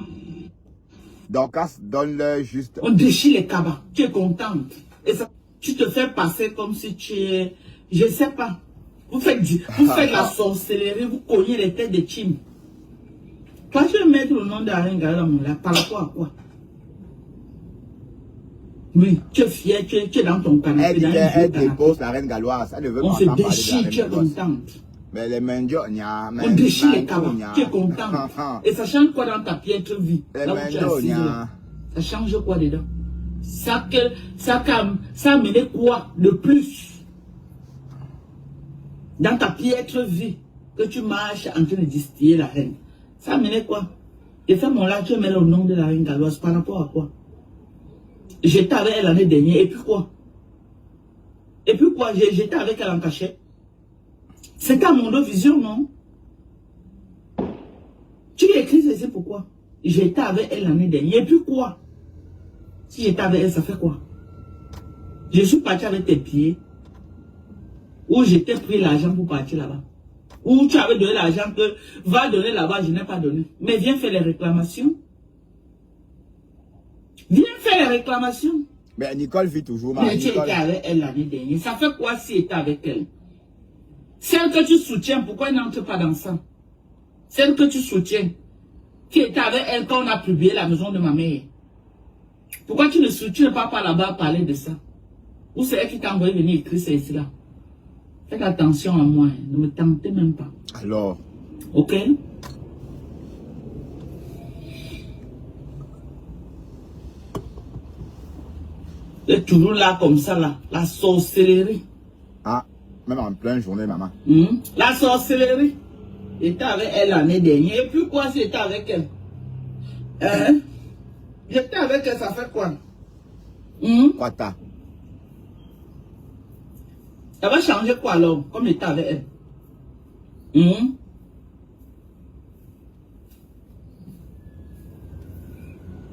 Donc, donne-le juste. On déchire les cabas. Tu es contente. Et ça, tu te fais passer comme si tu es... Je ne sais pas. Vous faites la sorcellerie, vous cognez les têtes des teams. Toi, tu veux mettre le nom d'Arenga dans mon là. Par rapport à quoi? Oui, tu es fier, tu es dans ton canapé. Elle dépose la reine galloise. Elle ne veut pas on se entendre parler déchire, de la tu es reine galloise. contente. Mais les mendiants, On déchire les cabas, tu es contente. Et ça change quoi dans ta piètre vie? Là où tu es assise, là. Ça change quoi dedans? Ça a amené quoi de plus dans ta piètre vie que tu marches en train de distiller la reine? Ça a amené quoi? Et fais mon là, tu mets le nom de la reine galloise par rapport à quoi? J'étais avec elle l'année dernière, et puis quoi? Et puis quoi? J'étais avec elle en cachette. C'était à mon vision, non? Tu lui écris ceci pourquoi? J'étais avec elle l'année dernière, et puis quoi? Si j'étais avec elle, ça fait quoi? Je suis parti avec tes pieds. Ou j'étais pris l'argent pour partir là-bas. Ou tu avais donné l'argent que va donner là-bas, je n'ai pas donné. Mais viens faire les réclamations. Viens faire les réclamations. Mais Nicole vit toujours. Mais tu étais avec elle l'année dernière. Ça fait quoi si tu étais avec elle? Celle que tu soutiens, pourquoi elle n'entre pas dans ça? Celle que tu soutiens, qui était avec elle quand on a publié la maison de ma mère. Pourquoi tu ne soutiens pas là-bas parler de ça? Ou c'est elle qui t'a envoyé venir écrire ceci là? Faites attention à moi, ne me tentez même pas. Alors. Ok? Tu es toujours là comme ça là, la sorcellerie. Ah, même en pleine journée, maman. La sorcellerie. J'étais avec elle l'année dernière. Et puis quoi si j'étais avec elle? Hein? J'étais avec elle, ça fait quoi? Quoi t'as? Ça va changer quoi alors, comme j'étais avec elle?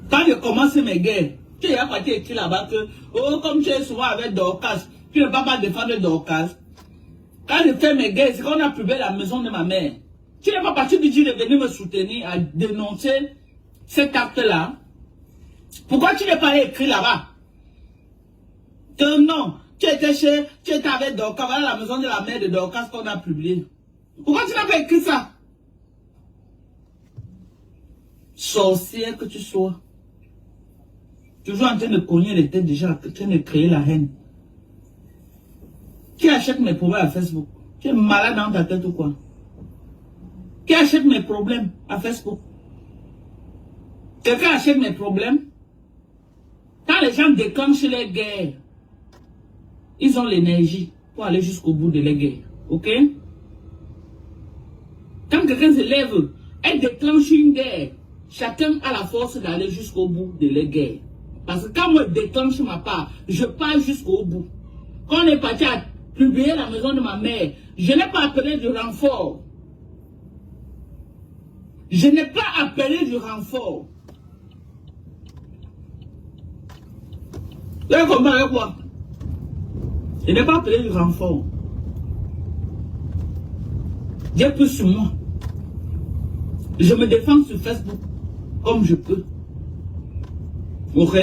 Quand je commence mes guerres, tu es parti écrit là-bas que, oh, comme tu es souvent avec Dorcas, tu ne vas pas défendre Dorcas. Quand je fais mes guerres, c'est quand on a publié la maison de ma mère. Tu n'es pas parti du dire de venir me soutenir à dénoncer cet acte-là. Pourquoi tu n'es pas écrit là-bas? Que non, tu étais avec Dorcas, voilà la maison de la mère de Dorcas qu'on a publié. Pourquoi tu n'as pas écrit ça? Sorcière que tu sois. Toujours en train de cogner les têtes déjà, en train de créer la haine. Qui achète mes problèmes à Facebook? Tu es malade dans ta tête ou quoi? Qui achète mes problèmes à Facebook? Quelqu'un achète mes problèmes? Quand les gens déclenchent les guerres, ils ont l'énergie pour aller jusqu'au bout de les guerres. Ok? Quand quelqu'un se lève et déclenche une guerre, chacun a la force d'aller jusqu'au bout de les guerres. Parce que quand moi je déclenche ma part, je pars jusqu'au bout. Quand on est parti à publier la maison de ma mère, je n'ai pas appelé du renfort. Je n'ai pas appelé du renfort. Vous avez compris avec quoi? Je n'ai pas appelé du renfort. J'ai plus sur moi. Je me défends sur Facebook comme je peux. Ok?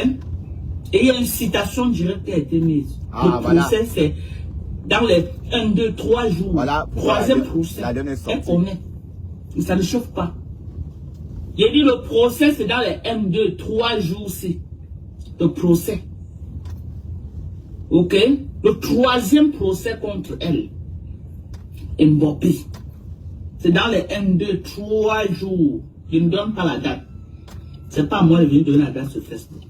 Et il y a une citation directe qui a été mise. Ah, le voilà. procès, c'est dans les 1, 2, 3 jours. Voilà, Troisième procès. la dernière sortie. Elle connaît. Et ça ne chauffe pas. J'ai dit le procès, c'est dans les 1, 2, 3 jours. C'est le procès. Ok? Le troisième procès contre elle. Mbappé. C'est dans les 1, 2, 3 jours. Je ne donne pas la date. C'est pas moi qui vais donner la date sur Facebook.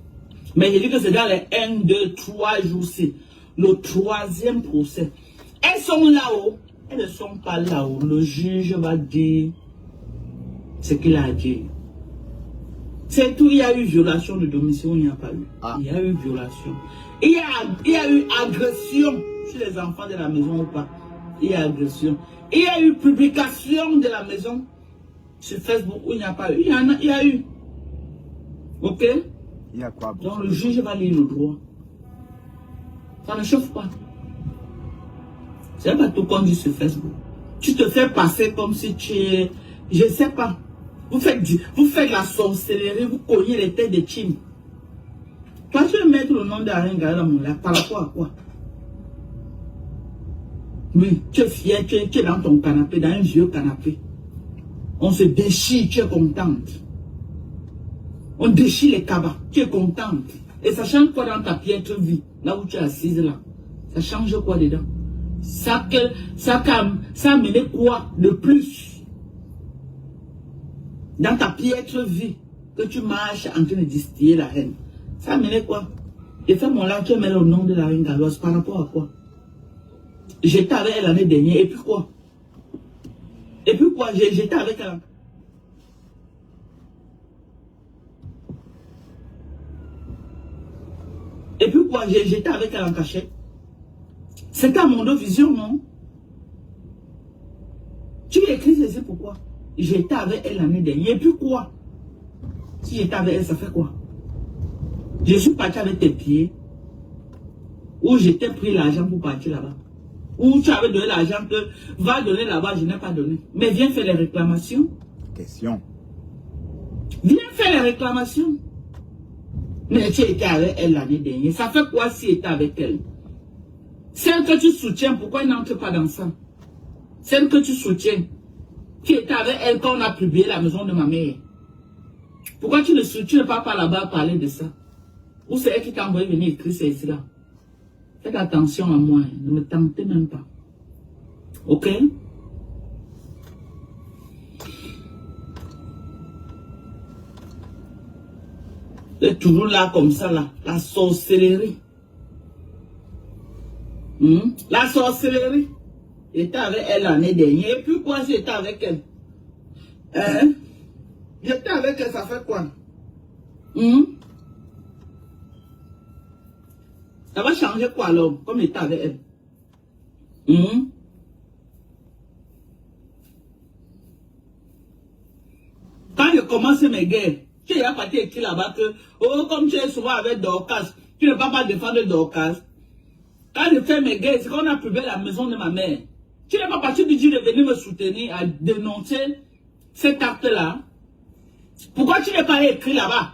Mais j'ai dit que c'est dans les 1, 2, 3 jours. C'est le troisième procès. Elles sont là-haut. Elles ne sont pas là-haut. Le juge va dire ce qu'il a dit. C'est tout. Il y a eu violation de domicile ou il n'y a pas eu. Ah. Il y a eu violation. Il y a eu agression sur les enfants de la maison ou pas. Il y a agression. Il y a eu publication de la maison sur Facebook où il n'y a pas eu. Il y a eu. Ok? Il y a quoi? Donc le juge va lire le droit. Ça ne chauffe pas. C'est pas tout qu'on dit sur Facebook. Tu te fais passer comme si tu es... Je ne sais pas. Vous faites la sorcellerie, vous cognez les têtes de Tim. Toi, tu veux mettre le nom d'Arenga dans mon lac, par rapport à quoi? Oui, tu es fier, tu es dans ton canapé, dans un vieux canapé. On se déchire, tu es contente. On déchire les cabas, tu es contente. Et ça change quoi dans ta piètre vie, là où tu es assise là? Ça change quoi dedans? Ça a mené quoi de plus? Dans ta piètre vie, que tu marches en train de distiller la reine. Ça a mené quoi? Et fais mon là, tu mets le nom de la reine Galoise par rapport à quoi? J'étais avec elle l'année dernière, et puis quoi? Et puis quoi? J'étais avec elle. Et puis quoi? J'étais avec elle en cachette. C'était à mon vision, non? Tu écris ceci pourquoi? J'étais avec elle l'année dernière, et puis quoi? Si j'étais avec elle, ça fait quoi? Je suis parti avec tes pieds. Ou j'étais pris l'argent pour partir là-bas. Ou tu avais donné l'argent que va donner là-bas, je n'ai pas donné. Mais viens faire les réclamations. Question. Viens faire les réclamations. Mais tu étais avec elle l'année dernière. Ça fait quoi si tu étais avec elle? Celle que tu soutiens, pourquoi elle n'entre pas dans ça? Celle que tu soutiens, qui était avec elle quand on a publié la maison de ma mère. Pourquoi tu ne pars pas là-bas parler de ça? Ou c'est elle qui t'a envoyé venir écrire ces là? Faites attention à moi, ne me tentez même pas. Ok? C'est toujours là comme ça, là. La sorcellerie. La sorcellerie. J'étais avec elle l'année dernière. Et puis quoi, j'étais avec elle? Hein? J'étais avec elle, ça fait quoi? Ça va changer quoi alors, comme j'étais avec elle? Quand je commence mes guerres, tu es parti écrire là-bas que, oh, comme tu es souvent avec Dorcas, tu ne vas pas défendre Dorcas. Quand je fais mes guerres, c'est qu'on a publié la maison de ma mère. Tu n'es pas parti du dire de venir me soutenir à dénoncer cet acte-là. Pourquoi tu n'es pas écrit là-bas?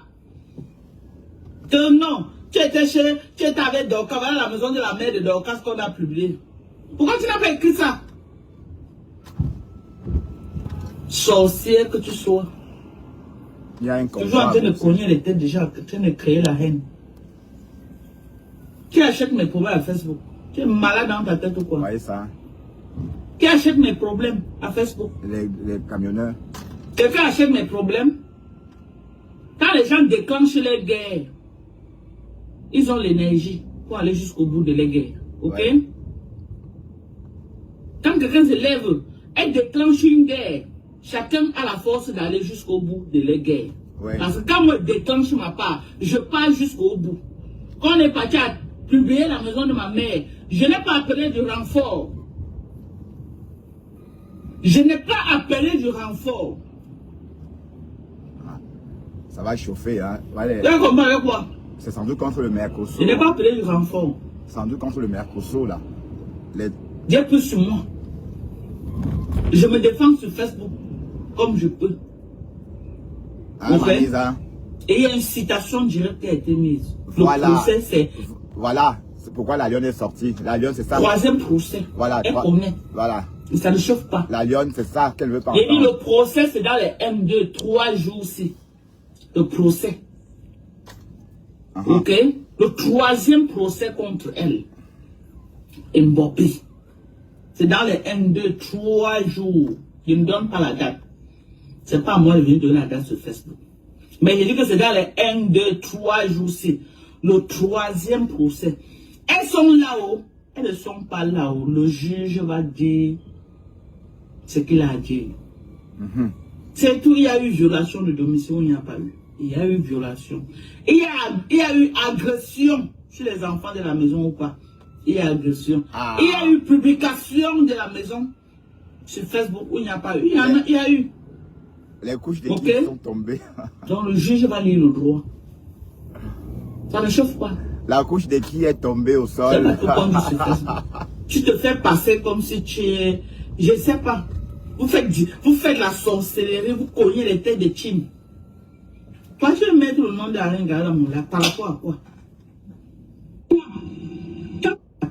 Que non, tu étais avec Dorcas, voilà la maison de la mère de Dorcas qu'on a publié. Pourquoi tu n'as pas écrit ça? Sorcière que tu sois. Il y a un toujours en train de cogner les têtes déjà, en train de créer la haine. Qui achète mes problèmes à Facebook? Tu es malade dans ta tête ou quoi? Vous voyez ça? Qui achète mes problèmes à Facebook? Les camionneurs. Quelqu'un achète mes problèmes? Quand les gens déclenchent les guerres, ils ont l'énergie pour aller jusqu'au bout de les guerres. Ok? Ouais. Quand quelqu'un se lève et déclenche une guerre, chacun a la force d'aller jusqu'au bout de les guerres. Ouais. Parce que quand moi je déclenche ma part, je pars jusqu'au bout. Quand on est parti à publier la maison de ma mère, je n'ai pas appelé du renfort. Je n'ai pas appelé du renfort. Ça va chauffer, hein. C'est sans doute contre le Mercosur. Je n'ai pas appelé du renfort. Sans doute contre le Mercosur, là. Dieu peut sur moi. Je me défends sur Facebook comme je peux. Ah, Manisa. Et il y a une citation directe qui a été mise. Le Voilà. procès, c'est... Voilà. C'est pourquoi la lionne est sortie. La lionne, c'est ça. Troisième procès. Voilà. Elle connaît. Voilà. Et ça ne chauffe pas. La lionne, c'est ça qu'elle veut pas Et entendre. le procès, c'est dans les M2, 3 jours aussi. Le procès. Ok? Le troisième procès contre elle. Mbappé. C'est dans les M2, 3 jours. Je ne donne pas la date. C'est pas moi qui vais donner la date sur Facebook. Mais je dis que c'est dans les M2, 3 jours aussi. Le troisième procès. Elles sont là-haut. Elles ne sont pas là-haut. Le juge va dire ce qu'il a dit. C'est tout. Il y a eu violation de domicile ou il n'y a pas eu. Il y a eu violation. Il y a eu agression sur les enfants de la maison ou pas. Il y a agression. Il y a eu publication de la maison sur Facebook où il n'y a pas eu. Il y a eu. Les couches des filles sont tombées. Donc le juge va lire le droit. Ça ne chauffe pas. La couche de qui est tombée au sol. C'est pas tout comme dit sur Facebook. Tu te fais passer comme si tu es... Je ne sais pas. Vous faites la sorcellerie, vous cognez les têtes de Tim. Toi, tu veux mettre le nom d'Arenga là, mon là, par rapport à quoi?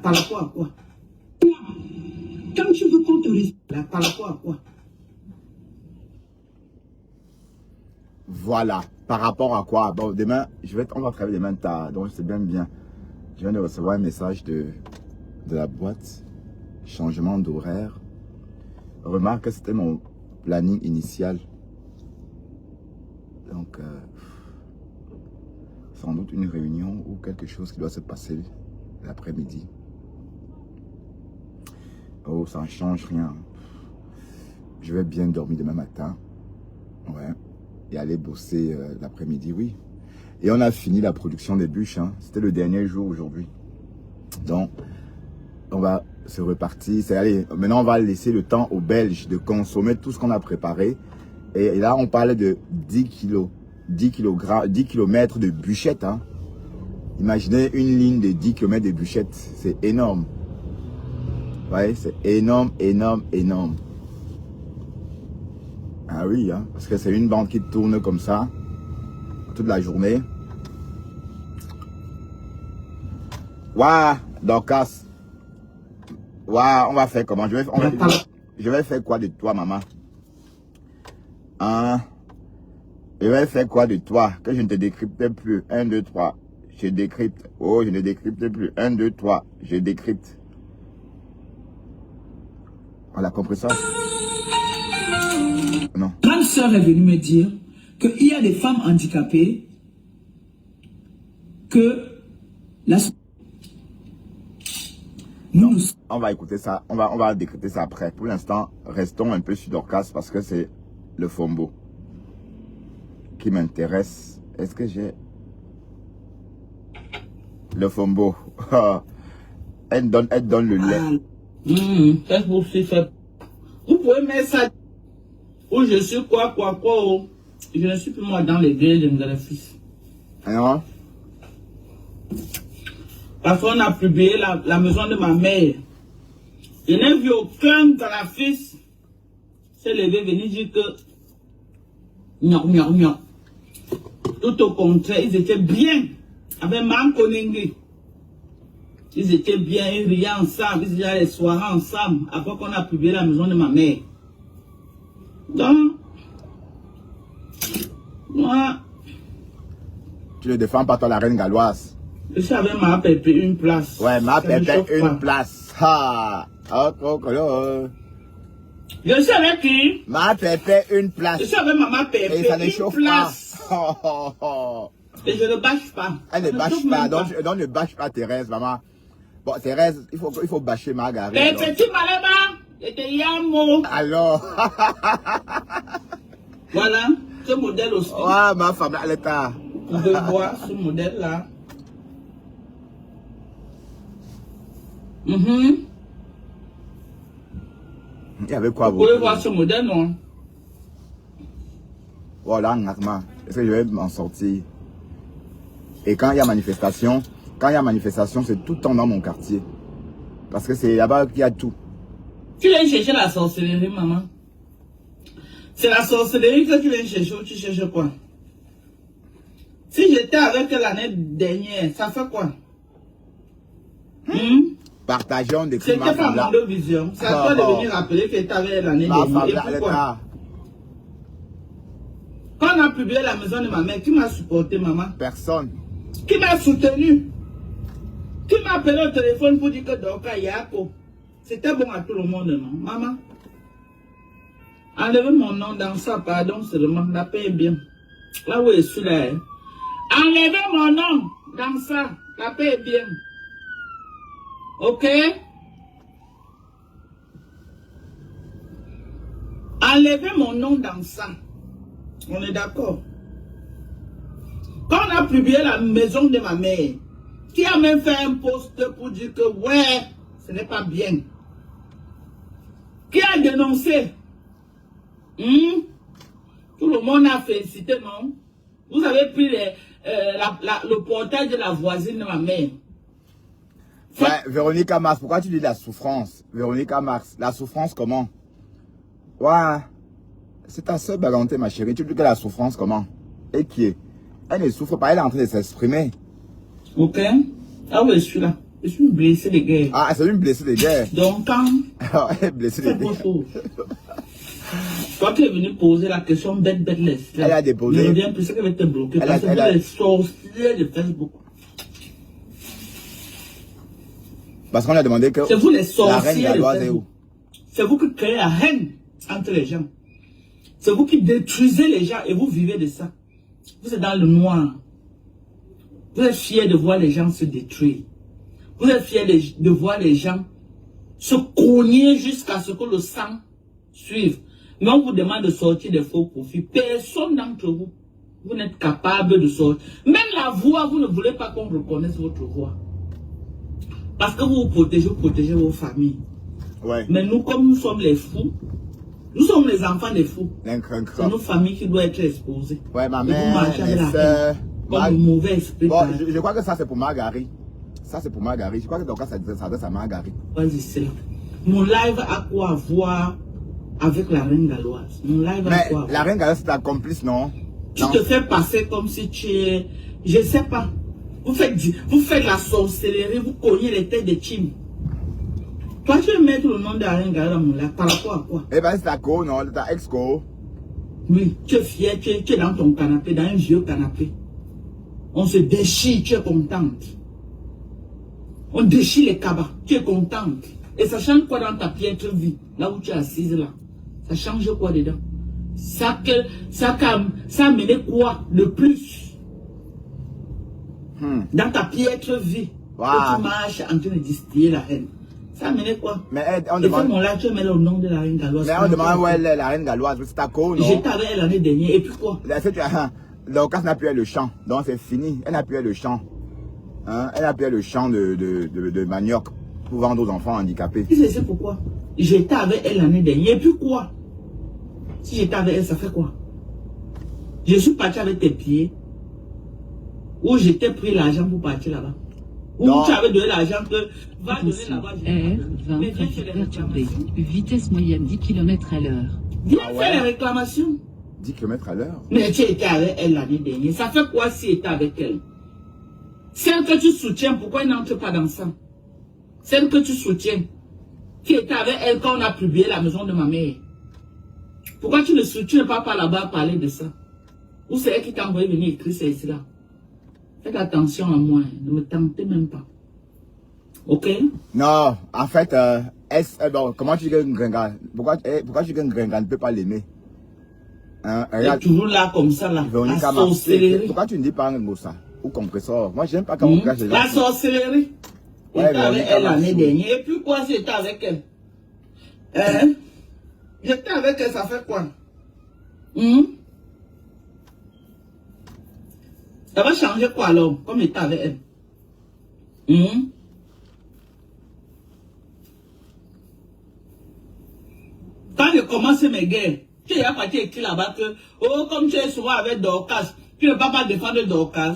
Par rapport à quoi? Quand tu veux qu'on te respecte. Par rapport à quoi? Voilà. Par rapport à quoi? Bon, demain, on va travailler demain tard. Donc, c'est bien. Je viens de recevoir un message de la boîte. Changement d'horaire. Remarque que c'était mon planning initial. Donc, sans doute une réunion ou quelque chose qui doit se passer l'après-midi. Oh, ça ne change rien. Je vais bien dormir demain matin. Ouais. Et aller bosser l'après-midi, oui. Et on a fini la production des bûches. Hein. C'était le dernier jour aujourd'hui. Donc, on va se repartir. Allez, maintenant, on va laisser le temps aux Belges de consommer tout ce qu'on a préparé. Et là, on parlait de 10 km de bûchettes. Hein. Imaginez une ligne de 10 km de bûchettes. C'est énorme. Ouais, c'est énorme. Ah oui, hein, parce que c'est une bande qui tourne comme ça toute la journée. Waouh, Dorcas. Waouh, on va faire comment? Je vais faire quoi de toi, maman? Hein? Je vais faire quoi de toi? Que je ne te décrypte plus. 1, 2, 3. Je décrypte. Oh, je ne décrypte plus. 1, 2, 3. Je décrypte. On a compris ça? Non. Grande sœur est venue me dire qu'il y a des femmes handicapées que la... On va écouter ça, on va décrypter ça après. Pour l'instant, restons un peu sur Dorcas parce que c'est le fombo qui m'intéresse. Est-ce que j'ai le fombo? Elle donne le lait. Facebook, fait. Vous pouvez mettre ça où je suis quoi. Oh. Je ne suis plus moi dans les grilles de mes fils. Non? Parce qu'on a publié la maison de ma mère. Je n'ai vu aucun graphiste se lever venir dire que non. Tout au contraire, ils étaient bien avec Marco Nengue. Ils étaient bien, ils riaient ensemble, ils faisaient les soirées ensemble après qu'on a publié la maison de ma mère. Donc, moi, tu ne défends pas toi la reine galloise. Je suis avec ma pépé une place. Ouais, ma pépé une pas. place. Ha! Je suis avec qui? Ma pépé une place. Je suis avec maman pépé Et ça ne une chauffe place. pas. Et je ne bâche pas. Elle ne bâche pas, donc ne bâche pas Thérèse, maman. Bon, Thérèse, il faut bâcher Margaret. Pépé, tu m'as là-bas. C'était Yamo. Alors. Voilà, ce modèle aussi. Ouais, ma femme, elle est là. Vous pouvez voir ce modèle-là. Il y avait quoi? Vous pouvez voir ce modèle, non? Voilà, est-ce que je vais m'en sortir? Et quand il y a manifestation, c'est tout le temps dans mon quartier. Parce que c'est là-bas qu'il y a tout. Tu viens chercher la sorcellerie, maman? C'est la sorcellerie que tu viens chercher ou tu cherches quoi? Si j'étais avec elle l'année dernière, ça fait quoi? Partageons des C'était pas mon vision. C'est à toi de venir rappeler que tu avais l'année dernière. Et pourquoi? Quand on a publié la maison de ma mère, qui m'a supporté, maman? Personne. Qui m'a soutenu? Qui m'a appelé au téléphone pour dire que Doka Yako? C'était bon à tout le monde, non? Maman? Enlevez mon nom dans ça, pardon seulement. La paix est bien. Là où je suis là. Enlevez mon nom dans ça. La paix est bien. Ok? Enlevez mon nom dans ça. On est d'accord? Quand on a publié la maison de ma mère, qui a même fait un post pour dire que ouais, ce n'est pas bien. Qui a dénoncé? Tout le monde a félicité, non? Vous avez pris le portail de la voisine de ma mère. Ouais, Véronique Mars, pourquoi tu dis la souffrance? Véronique Mars, la souffrance comment? Ouais, c'est ta soeur Baganté, ma chérie. Tu dis que la souffrance comment? Et qui est? Elle ne souffre pas, elle est en train de s'exprimer. Ok. Ah ouais, je suis là. Je suis une blessée de guerre. Ah, c'est une blessée de guerre. Donc, quand... Elle est blessée de guerre. Toi qui es venu poser la question bête, laisse. Elle a déposé. Je reviens plus, c'est qu'elle va te bloquer. Parce que vous les sorciers de Facebook. Parce qu'on a demandé que... C'est vous les la sorciers reine Galoise de est Facebook. où? C'est vous qui créez la haine entre les gens. C'est vous qui détruisez les gens et vous vivez de ça. Vous êtes dans le noir. Vous êtes fiers de voir les gens se détruire. Vous êtes fiers de voir les gens se cogner jusqu'à ce que le sang suive. Mais on vous demande de sortir des faux profits. Personne d'entre vous, vous n'êtes capable de sortir. Même la voix, vous ne voulez pas qu'on reconnaisse votre voix. Parce que vous protégez vos familles. Ouais. Mais nous, comme nous sommes les fous, nous sommes les enfants des fous. C'est nos familles qui doivent être exposées. Ouais, ma Et mère, vous marchez avec mes la soeurs... haine, comme un mauvais esprit. Bon, je crois que ça c'est pour Margari. Ça c'est pour Margari. Je crois que donc ça s'adresse à Margari. Vas-y, c'est là. Mon live a quoi à voir avec la reine galloise? Mon live a Mais quoi à la voir? reine Galoise c'est ta complice, non? Tu te fais passer comme si tu es... Je sais pas. Vous faites la sorcellerie, vous cognez les têtes de Tim. Toi, tu veux mettre le nom de la reine galloise dans mon live par rapport à quoi? Eh ben c'est ta co, non? Ta ex-co. Oui, tu es fier, tu es dans ton canapé, dans un vieux canapé. On se déchire, tu es contente. On déchire les cabas, tu es contente. Et ça change quoi dans ta piètre vie, là où tu es assise là? Ça change quoi dedans? Ça a mené quoi de plus? Dans ta piètre vie, Wow. que tu marches en train de distiller la haine. Ça a mené quoi? Mais on Et demande... ce moment-là, tu mets le nom de la reine galloise. Mais on demande où elle est, la reine Galoise. C'est ta co, non? J'étais avec elle l'année dernière, et puis quoi? Dorcas n'a plus le chant. Donc c'est fini. Elle n'a plus le chant. Hein? Elle n'a plus le chant de manioc pour vendre aux enfants handicapés. Tu sais pourquoi? J'étais avec elle l'année dernière. Et puis quoi? Si j'étais avec elle, ça fait quoi? Je suis parti avec tes pieds. Ou j'étais pris l'argent pour partir là-bas. Ou Non. tu avais donné l'argent que va donner là-bas. R20 trafic perturbé. Vitesse moyenne 10 km à l'heure. Viens Ah ouais? faire les réclamations. 10 km à l'heure. Mais tu étais avec elle l'année dernière. Ça fait quoi si tu étais avec elle? Celle que tu soutiens, pourquoi elle n'entre pas dans ça? Celle que tu soutiens, qui était avec elle quand on a publié la maison de ma mère. Pourquoi tu ne soutiens pas là-bas parler de ça? Ou c'est elle qui t'a envoyé venir écrire ceci là? Faites attention à moi, ne me tentez même pas. Ok? Non, en fait, bon, comment tu dis que Gringa? Pourquoi tu dis que Gringa ne peut pas l'aimer? Hein, Elle est toujours là comme ça là. Véronique La Mars. sorcellerie. Pourquoi tu ne dis pas un mot ça? Ou compresseur? Moi, j'aime pas quand on cache les gens. La sorcellerie. Ouais, J'étais avec Véronique elle l'année Mars. dernière. Et puis quoi, j'étais avec elle? Hein? J'étais avec elle, ça fait quoi? Ça va changer quoi alors, comme j'étais avec elle? Quand je commence mes guerres, tu as parti écrit là-bas que, oh, comme tu es souvent avec Dorcas, tu ne peux pas défendre Dorcas.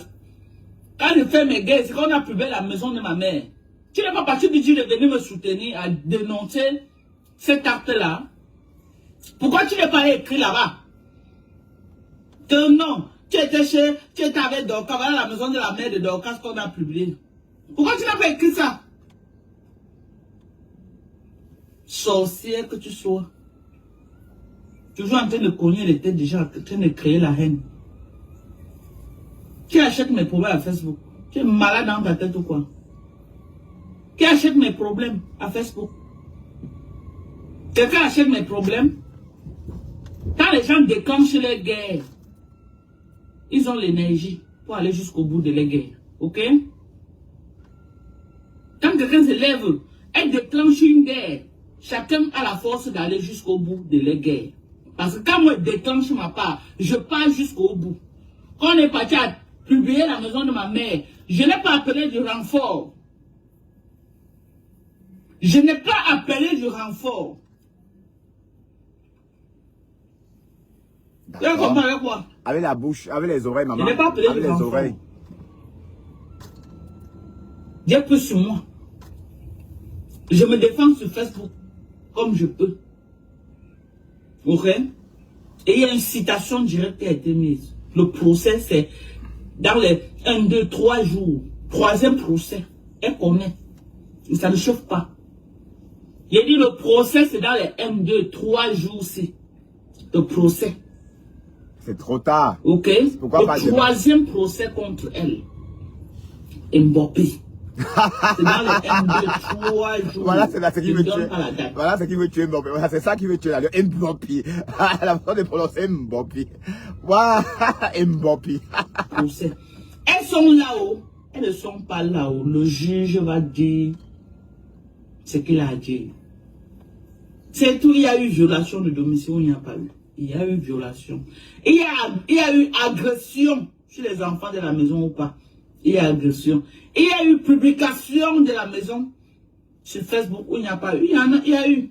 Quand je fais mes guerres, c'est qu'on a publié la maison de ma mère. Tu n'es pas parti de dire de venir me soutenir à dénoncer cet acte-là. Pourquoi tu n'es pas écrit là-bas? Que non, tu étais avec Dorcas, voilà la maison de la mère de Dorcas qu'on a publié. Pourquoi tu n'as pas écrit ça? Sorcière que tu sois. Toujours en train de cogner les têtes des gens, en train de créer la haine. Qui achète mes problèmes à Facebook? Tu es malade dans ta tête ou quoi? Qui achète mes problèmes à Facebook? Quelqu'un achète mes problèmes? Quand les gens déclenchent les guerres, ils ont l'énergie pour aller jusqu'au bout de les guerres. Ok? Quand quelqu'un se lève et déclenche une guerre, chacun a la force d'aller jusqu'au bout de les guerres. Parce que quand moi je déclenche ma part, je pars jusqu'au bout. Quand on est parti à publier la maison de ma mère, je n'ai pas appelé du renfort. Je n'ai pas appelé du renfort. Tu comprends avec quoi? Avec la bouche, avec les oreilles, maman. Je n'ai pas appelé avec du les renfort. oreilles. Dieu peut sur moi. Je me défends sur Facebook comme je peux. Ok? Et il y a une citation directe qui a été mise. Le procès, c'est dans les 1, 2, 3 jours. Troisième procès. Elle connaît. Et ça ne chauffe pas. J'ai dit le procès, c'est dans les 1, 2, 3 jours-ci. Le procès. C'est trop tard. Ok? Pourquoi pas Le troisième procès contre elle. Mbappé. C'est dans les 1, 2, 3 jours. Voilà, c'est ce qui veut tuer. Pas la date. Voilà ce qui veut tuer Mbappé. Voilà, c'est ça qui veut tuer là. Le Mbappé. La façon de prononcer Mbappé. Voilà, Mbappé. Procès. Elles sont là-haut. Elles ne sont pas là-haut. Le juge va dire ce qu'il a dit. C'est tout. Il y a eu violation de domicile ou il n'y a pas eu. Il y a eu violation. Il y a eu agression sur les enfants de la maison ou pas. Il y a agression. Il y a eu publication de la maison sur Facebook où il n'y a pas eu. Il y a eu.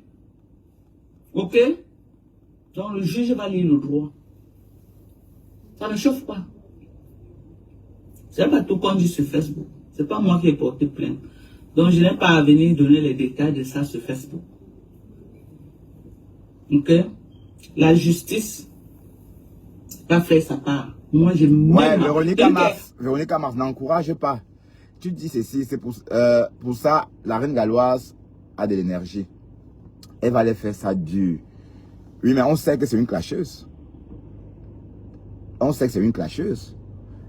Ok? Donc le juge va lire le droit. Ça ne chauffe pas. C'est pas tout qu'on dit sur Facebook. C'est pas moi qui ai porté plainte. Donc je n'ai pas à venir donner les détails de ça sur Facebook. Ok? La justice va faire sa part. Moi, j'ai Ouais, Véronica Mars n'encourage pas. Tu dis ceci, c'est pour ça, la reine galloise a de l'énergie. Elle va aller faire ça dur. Oui, mais on sait que c'est une clasheuse. On sait que c'est une clasheuse.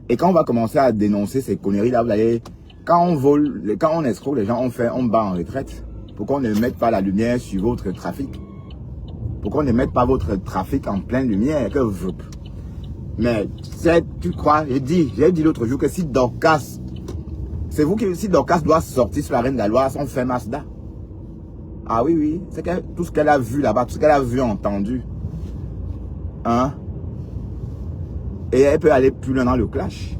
Et quand on va commencer à dénoncer ces conneries-là, vous allez, quand on vole, quand on escroque les gens, on bat en retraite. Pourquoi on ne met pas la lumière sur votre trafic? Pourquoi on ne met pas votre trafic en pleine lumière? Mais tu crois, j'ai dit l'autre jour que si Dorcas, c'est vous qui, si Dorcas doit sortir sur la reine galloise, on fait Mazda. Ah oui, oui, c'est tout ce qu'elle a vu là-bas, tout ce qu'elle a vu, entendu. Hein? Et elle peut aller plus loin dans le clash.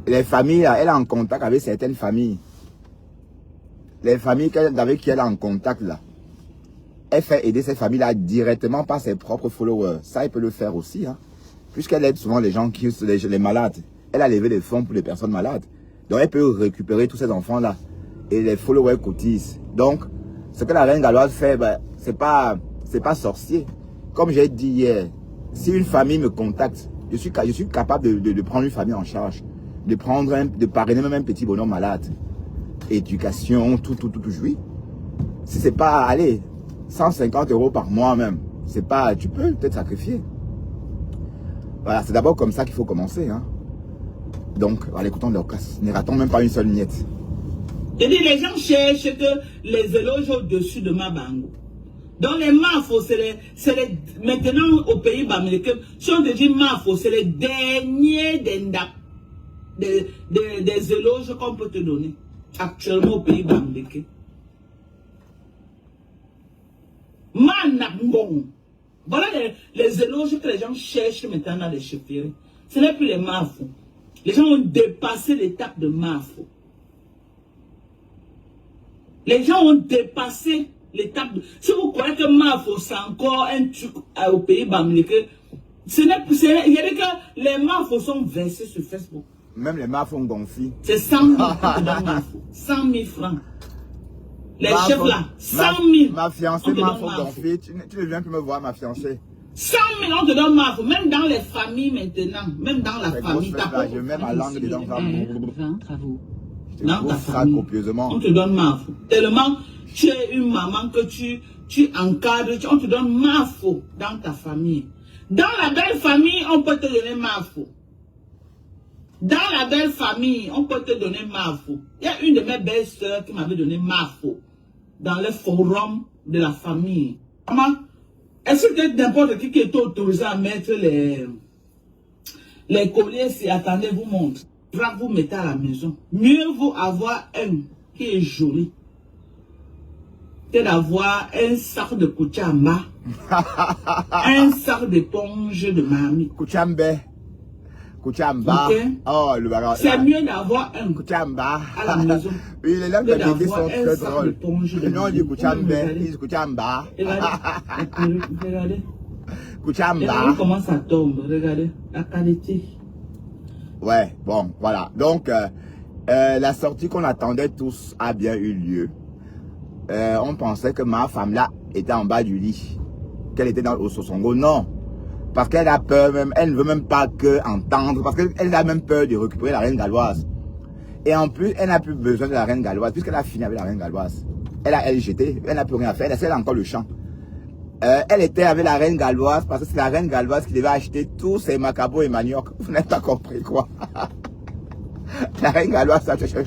Les familles, elle est en contact avec certaines familles. Les familles avec qui elle est en contact là. Elle fait aider ces familles-là directement par ses propres followers. Ça, elle peut le faire aussi. Hein. Puisqu'elle aide souvent les gens qui sont les malades. Elle a levé des fonds pour les personnes malades. Donc, elle peut récupérer tous ces enfants-là. Et les followers cotisent. Donc, ce que la reine galloise fait, ben, c'est pas sorcier. Comme j'ai dit hier, si une famille me contacte, je suis capable de prendre une famille en charge. De parrainer même un petit bonhomme malade. Éducation, tout, oui. Si c'est pas, allez, 150 € par mois même, c'est pas, tu peux peut-être sacrifier. Voilà, c'est d'abord comme ça qu'il faut commencer. Hein. Donc, en écoutant leur casse, ne ratons même pas une seule miette. Je dis, les gens cherchent que les éloges au-dessus de ma bango. Donc les mafos, maintenant au pays américain, si on te dit mafos, c'est les derniers des éloges qu'on peut te donner actuellement au pays américain. Manabon. Voilà les éloges que les gens cherchent maintenant dans les chefferies. Ce n'est plus les mafos. Les gens ont dépassé l'étape de mafos. Les gens ont dépassé l'étape de... Si vous croyez que mafos c'est encore un truc au pays américain, ce n'est plus... Il y a que les mafos sont versés sur Facebook. Même les mafos ont gonflé. C'est 100 000 mafos. 100 000 francs. Les chefs là, 100 000. Ma fiancée m'a fait gonfler. Tu ne viens plus me voir, ma fiancée. 100 000, on te donne Mafo. Même dans les familles maintenant. Même dans la famille. Je mets ma langue dedans. 20 travaux. Dans ta famille. Copieusement. On te donne Mafo. Tellement tu es une maman que tu encadres. On te donne Mafo dans ta famille. Dans la belle famille, on peut te donner Mafo. Dans la belle famille, on peut te donner Mafo. Il y a une de mes belles sœurs qui m'avait donné Mafo. Dans le forum de la famille. Maman, est-ce que n'importe qui est autorisé à mettre les colliers si attendez vous montre, vous mettez à la maison. Mieux vaut avoir un qui est joli que d'avoir un sac de Kouchamba, un sac d'éponge de mamie. Kouchamba. Kouchamba. Okay. Oh, le bagarre. C'est mieux d'avoir un Kouchamba à la maison. Oui, les langues de sont très drôles. Non, du Kouchamba, ils disent Kouchamba. Regardez. Kouchamba. Regardez comment ça tombe. Regardez la qualité. Ouais, bon, voilà. Donc, la sortie qu'on attendait tous a bien eu lieu. On pensait que ma femme là était en bas du lit. Qu'elle était dans au Sosongo. Non. Parce qu'elle a peur même, elle ne veut même pas entendre, parce qu'elle a même peur de récupérer la reine galloise. Et en plus, elle n'a plus besoin de la reine galloise, puisqu'elle a fini avec la reine galloise. Elle a LGT, elle n'a plus rien à faire, elle a encore le champ. Elle était avec la reine galloise, parce que c'est la reine galloise qui devait acheter tous ses macabos et manioc. Vous n'avez pas compris quoi. La reine galloise a acheté.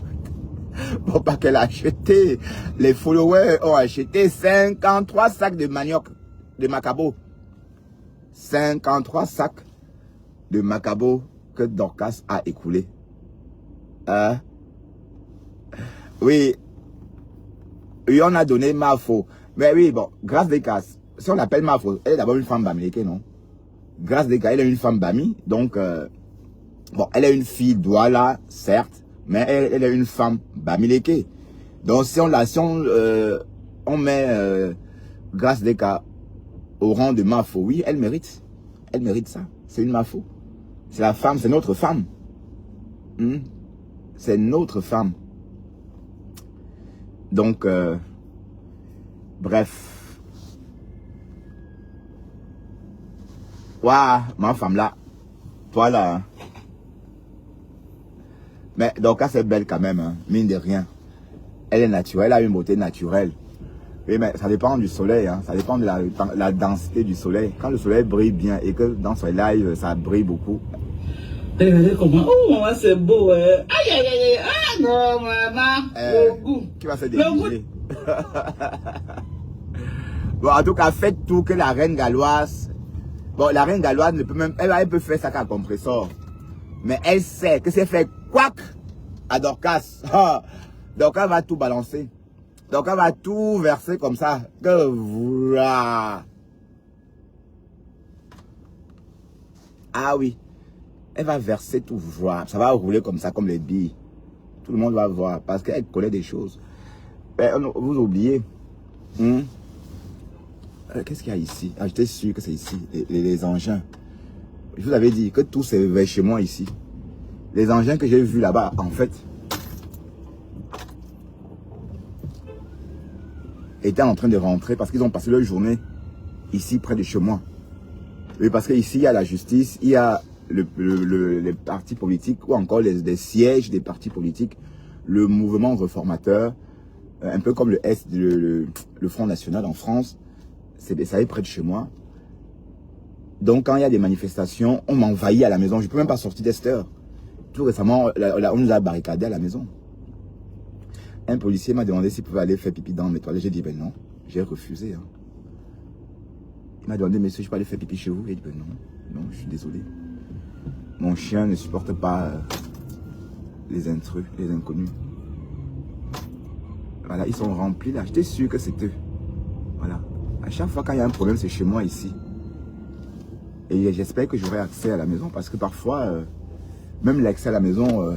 Bon, pas qu'elle a acheté. Les followers ont acheté 53 sacs de manioc, de macabos. 53 sacs de macabo que Dorcas a écoulé. Oui, on a donné Mafo. Mais oui, bon, Grâce Descas, si on l'appelle Mafo, elle est d'abord une femme bamileke, non? Grâce Descas, elle est une femme bami, donc, bon, elle est une fille Douala, certes, mais elle est une femme bamileke. Donc, si on met Grâce Descas au rang de Mafo, oui, elle mérite. Elle mérite ça. C'est une Mafo. C'est la femme, c'est notre femme. C'est notre femme. Donc, bref. Waouh, ma femme là. Toi là. Hein. Mais donc, c'est belle quand même, hein, mine de rien. Elle est naturelle, elle a une beauté naturelle. Oui, mais ça dépend du soleil, hein. Ça dépend de la densité du soleil. Quand le soleil brille bien et que dans son live, ça brille beaucoup. Regardez comment. Oh, maman, c'est beau. Aïe, aïe, aïe. Ah non, maman. Le goût. Qui va se déguiser? Bon, en tout cas, faites tout que la reine galloise. Bon, la reine galloise ne peut même. Elle peut faire ça qu'à compressor. Mais elle sait que c'est fait quack à Dorcas. Dorcas va tout balancer. Donc, elle va tout verser comme ça. Que voilà. Ah oui. Elle va verser tout. Voilà. Ça va rouler comme ça, comme les billes. Tout le monde va voir. Parce qu'elle connaît des choses. Mais, vous oubliez. Qu'est-ce qu'il y a ici? Ah, j'étais sûr que c'est ici. Les engins. Je vous avais dit que tout c'est vers chez moi ici. Les engins que j'ai vus là-bas, en fait, étaient en train de rentrer parce qu'ils ont passé leur journée ici près de chez moi. Oui, parce qu'ici il y a la justice, il y a les partis politiques ou encore des sièges des partis politiques, le mouvement réformateur, un peu comme le Front National en France, ça est près de chez moi. Donc quand il y a des manifestations, on m'envahit à la maison, je ne peux même pas sortir d'Esther. Tout récemment, on nous a barricadé à la maison. Un policier m'a demandé s'il pouvait aller faire pipi dans mes toilettes. J'ai dit, ben non, j'ai refusé. Hein. Il m'a demandé, monsieur, je peux aller faire pipi chez vous? J'ai dit, ben non, non, je suis désolé. Mon chien ne supporte pas les intrus, les inconnus. Voilà, ils sont remplis là. J'étais sûr que c'était eux. Voilà. À chaque fois, quand il y a un problème, c'est chez moi ici. Et j'espère que j'aurai accès à la maison parce que parfois, même l'accès à la maison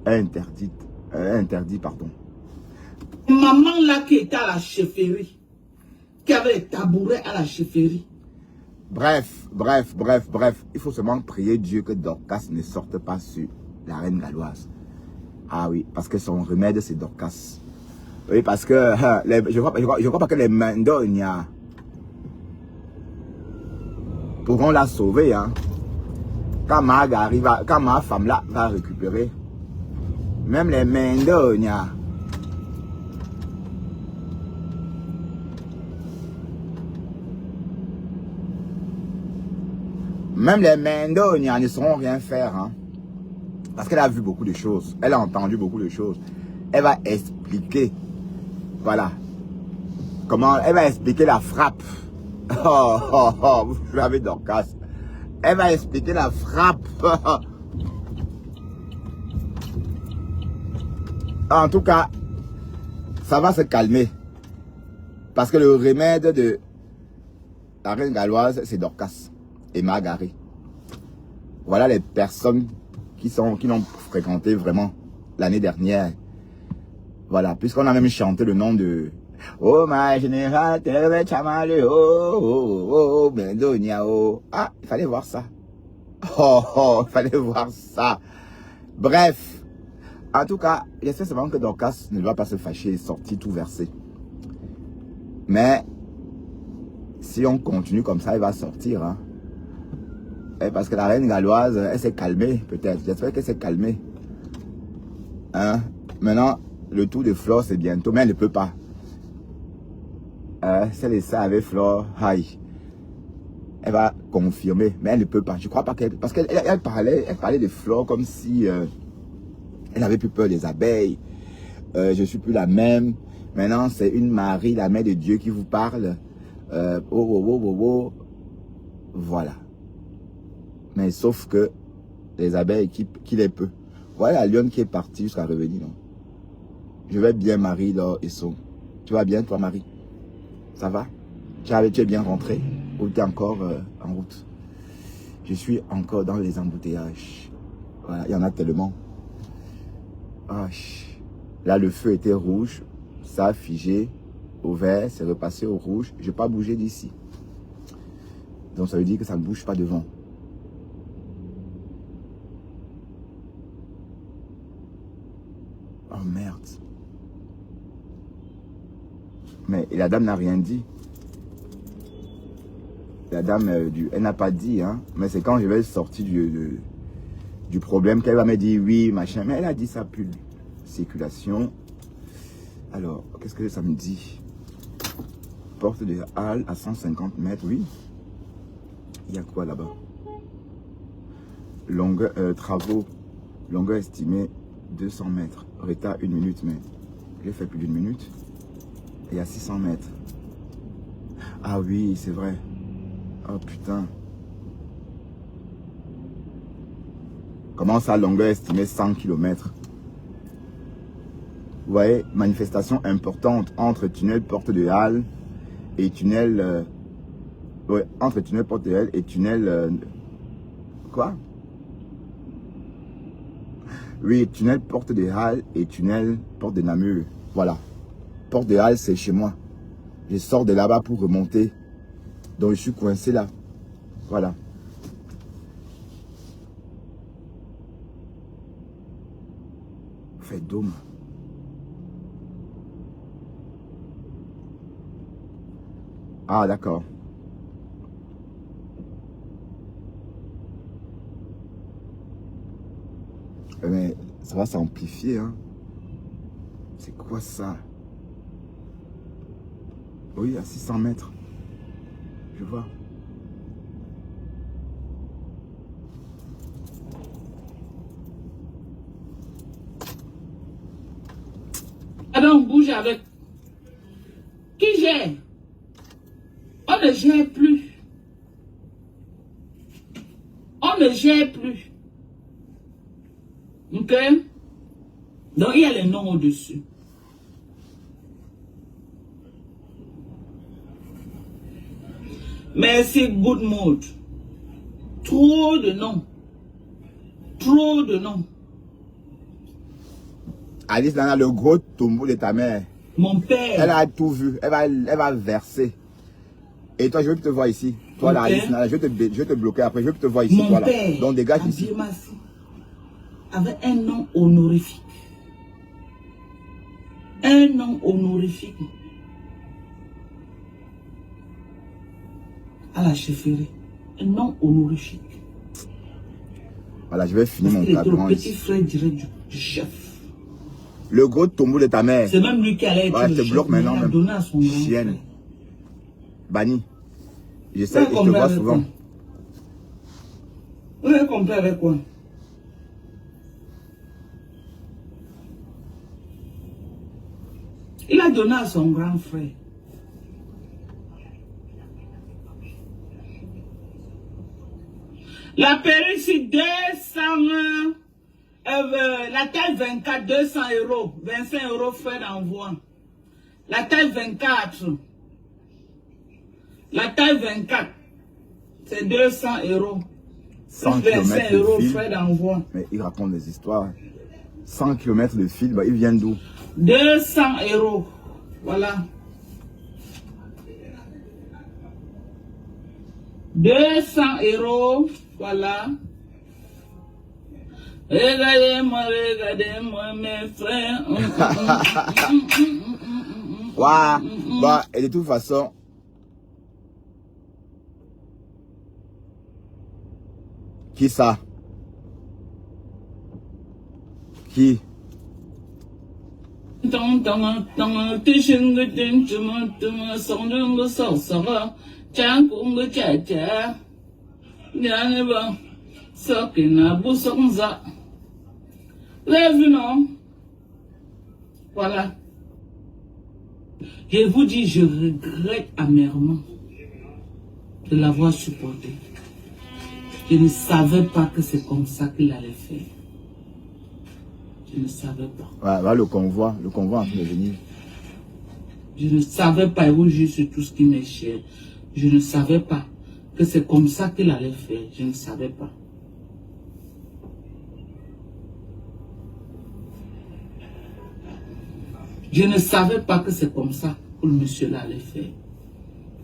est interdit, pardon. Maman là qui était à la chefferie, qui avait les tabourets à la chefferie. Bref. Il faut seulement prier Dieu que Dorcas ne sorte pas sur la reine galloise. Ah oui, parce que son remède c'est Dorcas. Oui, parce que je crois pas que les mandognes pourront la sauver, hein. Quand quand ma femme là va récupérer, même les Mendonia, ne sauront rien faire, hein. Parce qu'elle a vu beaucoup de choses, elle a entendu beaucoup de choses. Elle va expliquer, voilà, comment, elle va expliquer la frappe. Vous l'avez Dorcas. Elle va expliquer la frappe. En tout cas, ça va se calmer. Parce que le remède de la reine galloise, c'est Dorcas et Margaret. Voilà les personnes qui l'ont fréquenté vraiment l'année dernière. Voilà, puisqu'on a même chanté le nom de oh ma générale, Chamale, oh, Mendonia, oh. Ah, il fallait voir ça. Il fallait voir ça. Bref, en tout cas, j'espère seulement que Dorcas ne doit pas se fâcher et sortir tout versé. Mais, si on continue comme ça, il va sortir, hein. Et parce que la reine galloise, elle s'est calmée, peut-être. J'espère qu'elle s'est calmée. Hein? Maintenant, le tour de Flore, c'est bientôt, mais elle ne peut pas. C'est les ça avec Flore, aïe. Elle va confirmer, mais elle ne peut pas. Je crois pas qu'elle... Parce qu'elle parlait de Flore comme si elle avait plus peur des abeilles. Je suis plus la même. Maintenant, c'est une Marie, la mère de Dieu, qui vous parle. Voilà. Mais sauf que les abeilles qui les peut. Voilà la lionne qui est partie jusqu'à revenir. Non? Je vais bien, Marie, là, et son. Tu vas bien, toi, Marie? Ça va? Tu es bien rentré? Ou tu es encore en route? Je suis encore dans les embouteillages. Voilà, il y en a tellement. Ah, là, le feu était rouge. Ça a figé au vert, c'est repassé au rouge. Je n'ai pas bougé d'ici. Donc, ça veut dire que ça ne bouge pas devant. Oh, merde. Mais la dame n'a rien dit. La dame, elle n'a pas dit, hein. Mais c'est quand je vais sortir du problème qu'elle va me dire oui, machin. Mais elle a dit ça, plus circulation. Alors, qu'est-ce que ça me dit? Porte de Halle à 150 mètres, oui. Il y a quoi là-bas? Longueur, travaux, longueur estimée 200 mètres. Retard 1 minute, mais j'ai fait plus d'1 minute. Il y a 600 mètres. Ah oui, c'est vrai. Oh putain. Comment ça, longueur estimée 100 km? Vous voyez, manifestation importante entre tunnel Porte de Halle et tunnel... ouais, entre tunnel Porte de Halle et tunnel... quoi? Oui, tunnel Porte de Halle et tunnel Porte de Namur. Voilà. Porte de Halle, c'est chez moi. Je sors de là-bas pour remonter. Donc, je suis coincé là. Voilà. Fait dôme. Ah, d'accord. Mais ça va s'amplifier, hein. C'est quoi ça? Oui, à 600 mètres. Je vois. Ah ben on bouge avec. Qui gère? On ne gère plus. On ne gère plus. Ok? Donc il y a les noms au-dessus. Merci, good mood. Trop de noms. Trop de noms. Alice Nana, le gros tombeau de ta mère. Mon père. Elle a tout vu. Elle va verser. Et toi, je veux te voir ici. Toi, là, Alice Nana, je vais te bloquer après. Je veux te voir ici. Mon toi, père. Là. Donc, dégage ici. Avec un nom honorifique. Un nom honorifique. À la chefferie. un nom honorifique. Voilà, je vais finir mon Il était le cadran petit ici. frère direct du chef. Le gros tombeau de ta mère. C'est même lui qui allait être Ouais, le je te chef, bloque mais maintenant il a même. donné à son grand Chienne. frère. Banni. Je sais, et je te compris vois avec souvent. quoi? Vous avez compris avec quoi? Il a donné à son grand frère. La perruque, c'est 200, la taille 24, 200 €, 25 € frais d'envoi. La taille 24, la taille 24, c'est 200 €. 100 25 km de € fil. frais d'envoi. Mais il raconte des histoires. 100 km de fil, bah, ils viennent d'où? 200 €. Voilà. 200 €. Voilà. Regardez-moi, mes frères. Waouh! Bah, et de toute façon, qui ça? Qui? Voilà. Je vous dis, je regrette amèrement de l'avoir supporté. Je ne savais pas que c'est comme ça qu'il allait faire. Je ne savais pas. Ouais, voilà le convoi en train de venir. Je ne savais pas, et vous jugez sur tout ce qui m'est cher. Je ne savais pas que c'est comme ça qu'il allait faire. Je ne savais pas. Je ne savais pas que c'est comme ça que le monsieur là allait faire.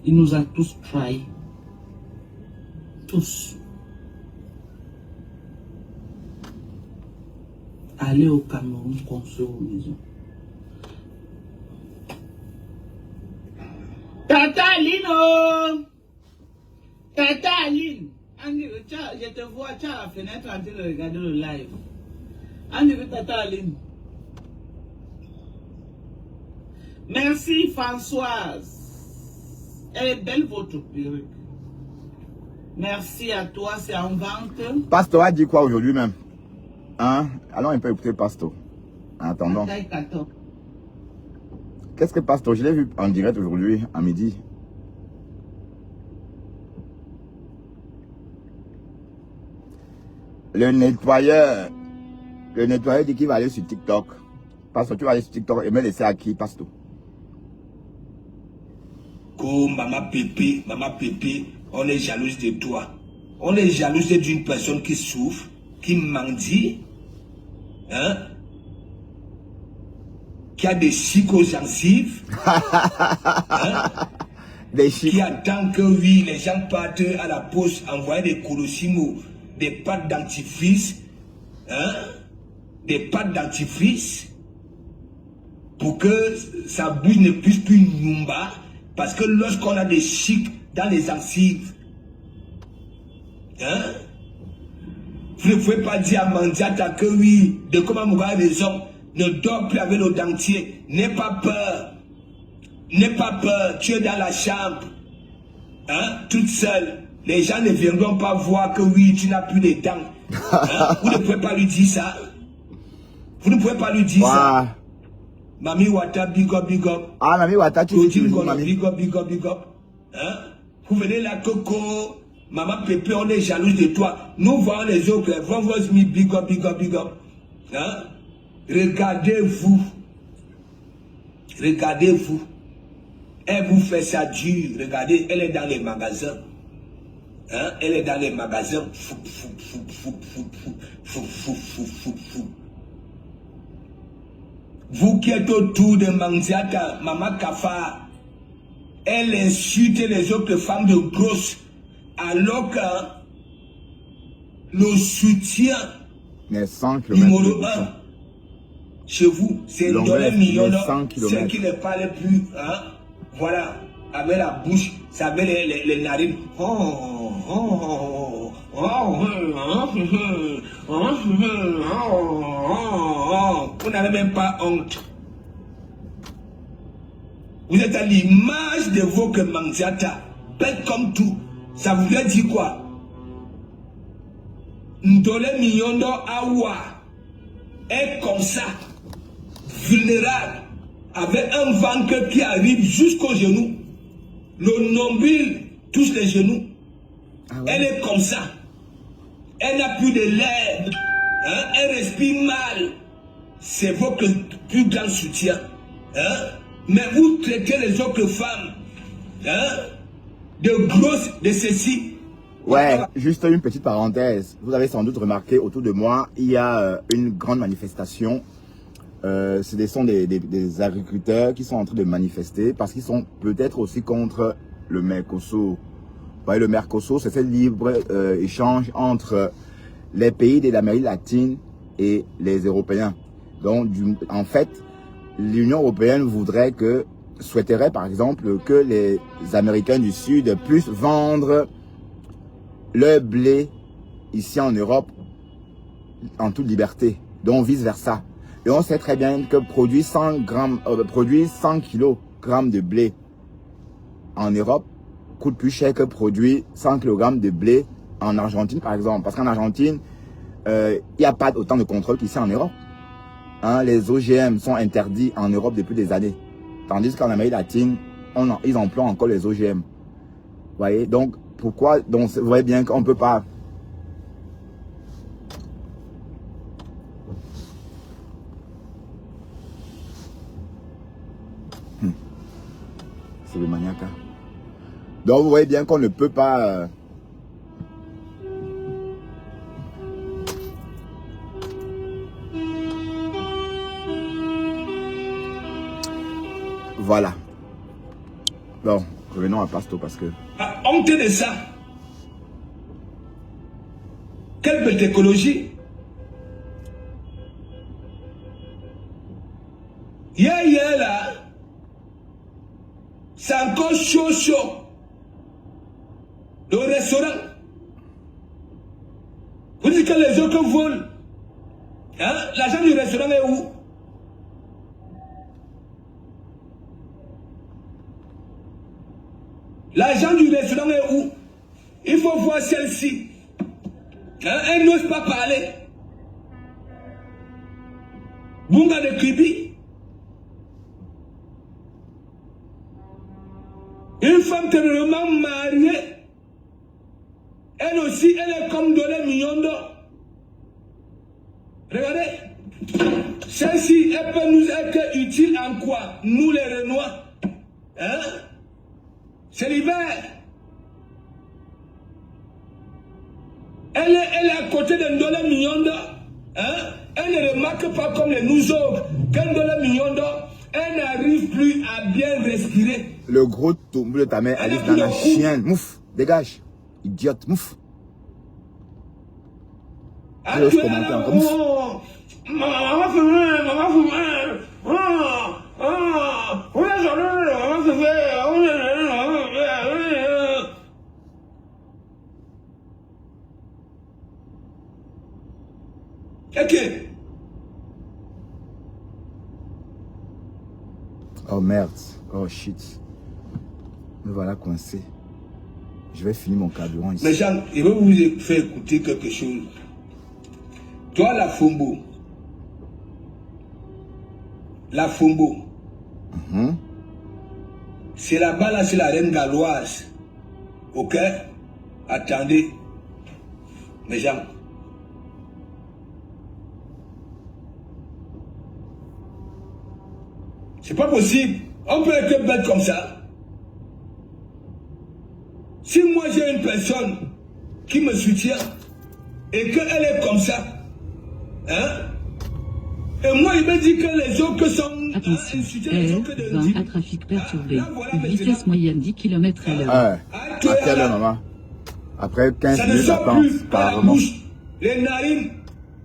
Il nous a tous trahis. Tous. Aller au Cameroun construire une maison. Tata Aline, Tata Aline, je te vois, tu as la fenêtre en train de regarder le live. André, Tata Aline. Merci Françoise. Elle est belle votre perruque. Merci à toi, c'est en vente. Pasteur a dit quoi aujourd'hui même? Hein? Allons un peu écouter Pasteur. En attendant. Taille 14. Qu'est-ce que Pasteur? Je l'ai vu en direct aujourd'hui, à midi. Le nettoyeur dit qu'il va aller sur TikTok. Pasteur, tu vas aller sur TikTok et me laisser à qui, Pasteur? Maman Pépé, on est jalouse de toi. On est jalouse d'une personne qui souffre, qui mendie, hein, qui a des psychosensives, hein, qui attend que oui, les gens partent à la poste, envoyer des colossimo, des pâtes dentifrice, hein, des pâtes dentifrice, pour que sa bouche ne puisse plus numba. Parce que lorsqu'on a des chics dans les gencives, hein, vous ne pouvez pas dire à Mandiata que oui, de comment mourir a raison, ne dors plus avec le dentier, n'aie pas peur, tu es dans la chambre, hein, toute seule, les gens ne viendront pas voir que oui, tu n'as plus de dents, hein? Vous ne pouvez pas lui dire ça, vous ne pouvez pas lui dire ça. Mami Wata, big up. Ah, Mami Wata, tu dis Mami. Big up. Hein? Vous venez là, Coco, Maman Pépé, on est jaloux de toi. Nous voyons les autres, big up. Hein? Regardez-vous. Elle vous fait ça dur. Regardez, elle est dans les magasins. Hein? Elle est dans les magasins. Fou. Vous qui êtes autour de Mandiata, Maman Kafa, elle insulte les autres femmes de grosses, alors que le soutien numéro 1 chez vous, c'est donner million, ceux qui ne parlent plus, hein, voilà, avec la bouche, ça met les narines. Oh. Vous n'avez même pas honte. Vous êtes à l'image de vos que Manziata, bête comme tout. Ça voulait dire quoi? Ndole Mignondo Awa est comme ça, vulnérable, avec un ventre qui arrive jusqu'au genou. Le nombril touche les genoux. Ah ouais. Elle est comme ça. Elle n'a plus de lèvres. Hein? Elle respire mal. C'est votre plus grand soutien. Hein? Mais vous traitez les autres femmes de grosses, de ceci. Ouais, juste une petite parenthèse. Vous avez sans doute remarqué autour de moi, il y a une grande manifestation. Ce sont des agriculteurs qui sont en train de manifester parce qu'ils sont peut-être aussi contre le Mercosur. Vous voyez, le Mercosur, c'est ce libre échange entre les pays de l'Amérique latine et les Européens. Donc, en fait, l'Union européenne souhaiterait par exemple que les Américains du Sud puissent vendre le blé ici en Europe en toute liberté, donc vice versa. Et on sait très bien que produire 100 kg de blé en Europe coûte plus cher que produire 100 kg de blé en Argentine par exemple. Parce qu'en Argentine, il n'y a pas autant de contrôle qu'ici en Europe. Hein, les OGM sont interdits en Europe depuis des années. Tandis qu'en Amérique latine, ils emploient encore les OGM. Vous voyez, donc pourquoi? Donc vous voyez bien qu'on ne peut pas. C'est le maniaque. Hein? Donc vous voyez bien qu'on ne peut pas. Voilà. Bon, revenons à Pasto parce que... Honte de ça. Quelle belle écologie. Hier là, c'est encore chaud. Le restaurant. Vous dites que les autres volent. Hein? L'argent du restaurant est où? L'argent du restaurant est où? Il faut voir celle-ci. Hein? Elle n'ose pas parler. Bunga de Kribi. Une femme tellement mariée. Elle aussi, elle est comme Ndole Mignondo. Regardez. Celle-ci, elle peut nous être utile en quoi? Nous les Renois. Hein? C'est l'hiver. Elle est à côté de Ndole Mignondo. Hein? Elle ne remarque pas comme les nous autres. Que Ndole Mignondo, elle n'arrive plus à bien respirer. Le gros tombeau de ta mère, elle est dans la chienne. Mouf, dégage. Idiote, mouf. Je vais commenter encore, mouf. Ok. Oh merde. Oh shit. Me voilà coincé. Je vais finir mon carburant ici. Mais Jean, je vais vous faire écouter quelque chose. Toi, la Fombo. La Fombo. C'est là-bas, là, c'est la reine galloise. Ok? Attendez. Mais Jean. C'est pas possible. On peut être bête comme ça. Si moi j'ai une personne qui me soutient et qu'elle est comme ça, hein? Et moi il me dit que les autres sont... Attention, R20 à trafic perturbé. Vitesse moyenne 10 km/h. À quelle heure, maman? Après 15 ça ne minutes, sort plus par la bouche, les narines.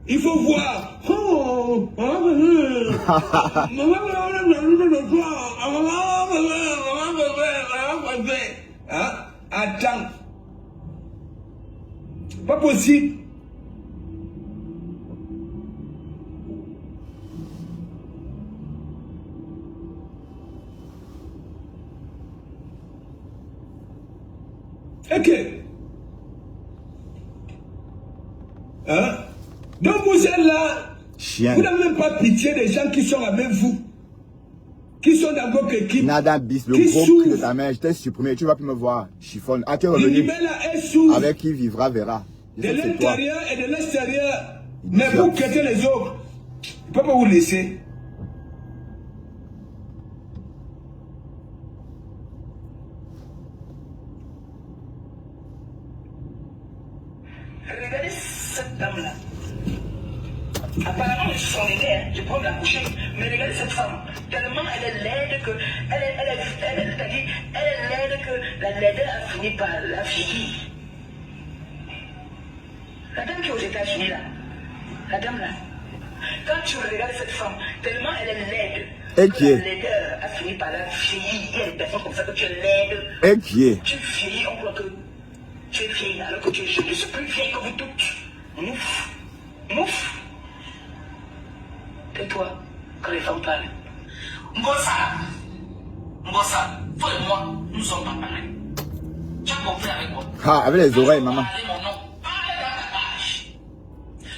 Il faut voir. Hein? Attends. Pas possible. Ok. Hein? Donc vous êtes là. Chien. Vous n'avez même pas pitié des gens qui sont avec vous. Qui sont dans votre équipe. Nada bis, le gros cri de ta mère, je t'ai supprimé, tu vas plus me voir. Chiffonne. À quel revenu? Avec qui vivra, verra. De l'intérieur et de l'extérieur. Mais vous quittez les autres. Je ne peux pas vous laisser. Regardez cette dame-là. Apparemment, je suis son aîné, je prends la coucher. Mais regardez cette femme. Tellement elle est laide que. Elle est laide que la laideur a fini par la vieillir. La dame qui est aux États-Unis là. La dame là. Quand tu regardes cette femme, tellement elle est laide. Et qui est? La laideur a fini par la vieillir. Il y a des personnes comme ça que tu es laide. Et qui est? Tu vieillis, on croit que tu es vieille alors que tu es jeune. Je suis plus vieille que vous toutes. Mouf. Mouf. Tais-toi quand les femmes parlent. Ngossa, toi et moi, nous sommes pas pareils. Tu as compris avec moi? Ah, avec les oreilles, maman. Parlez mon nom. Parlez dans ta page.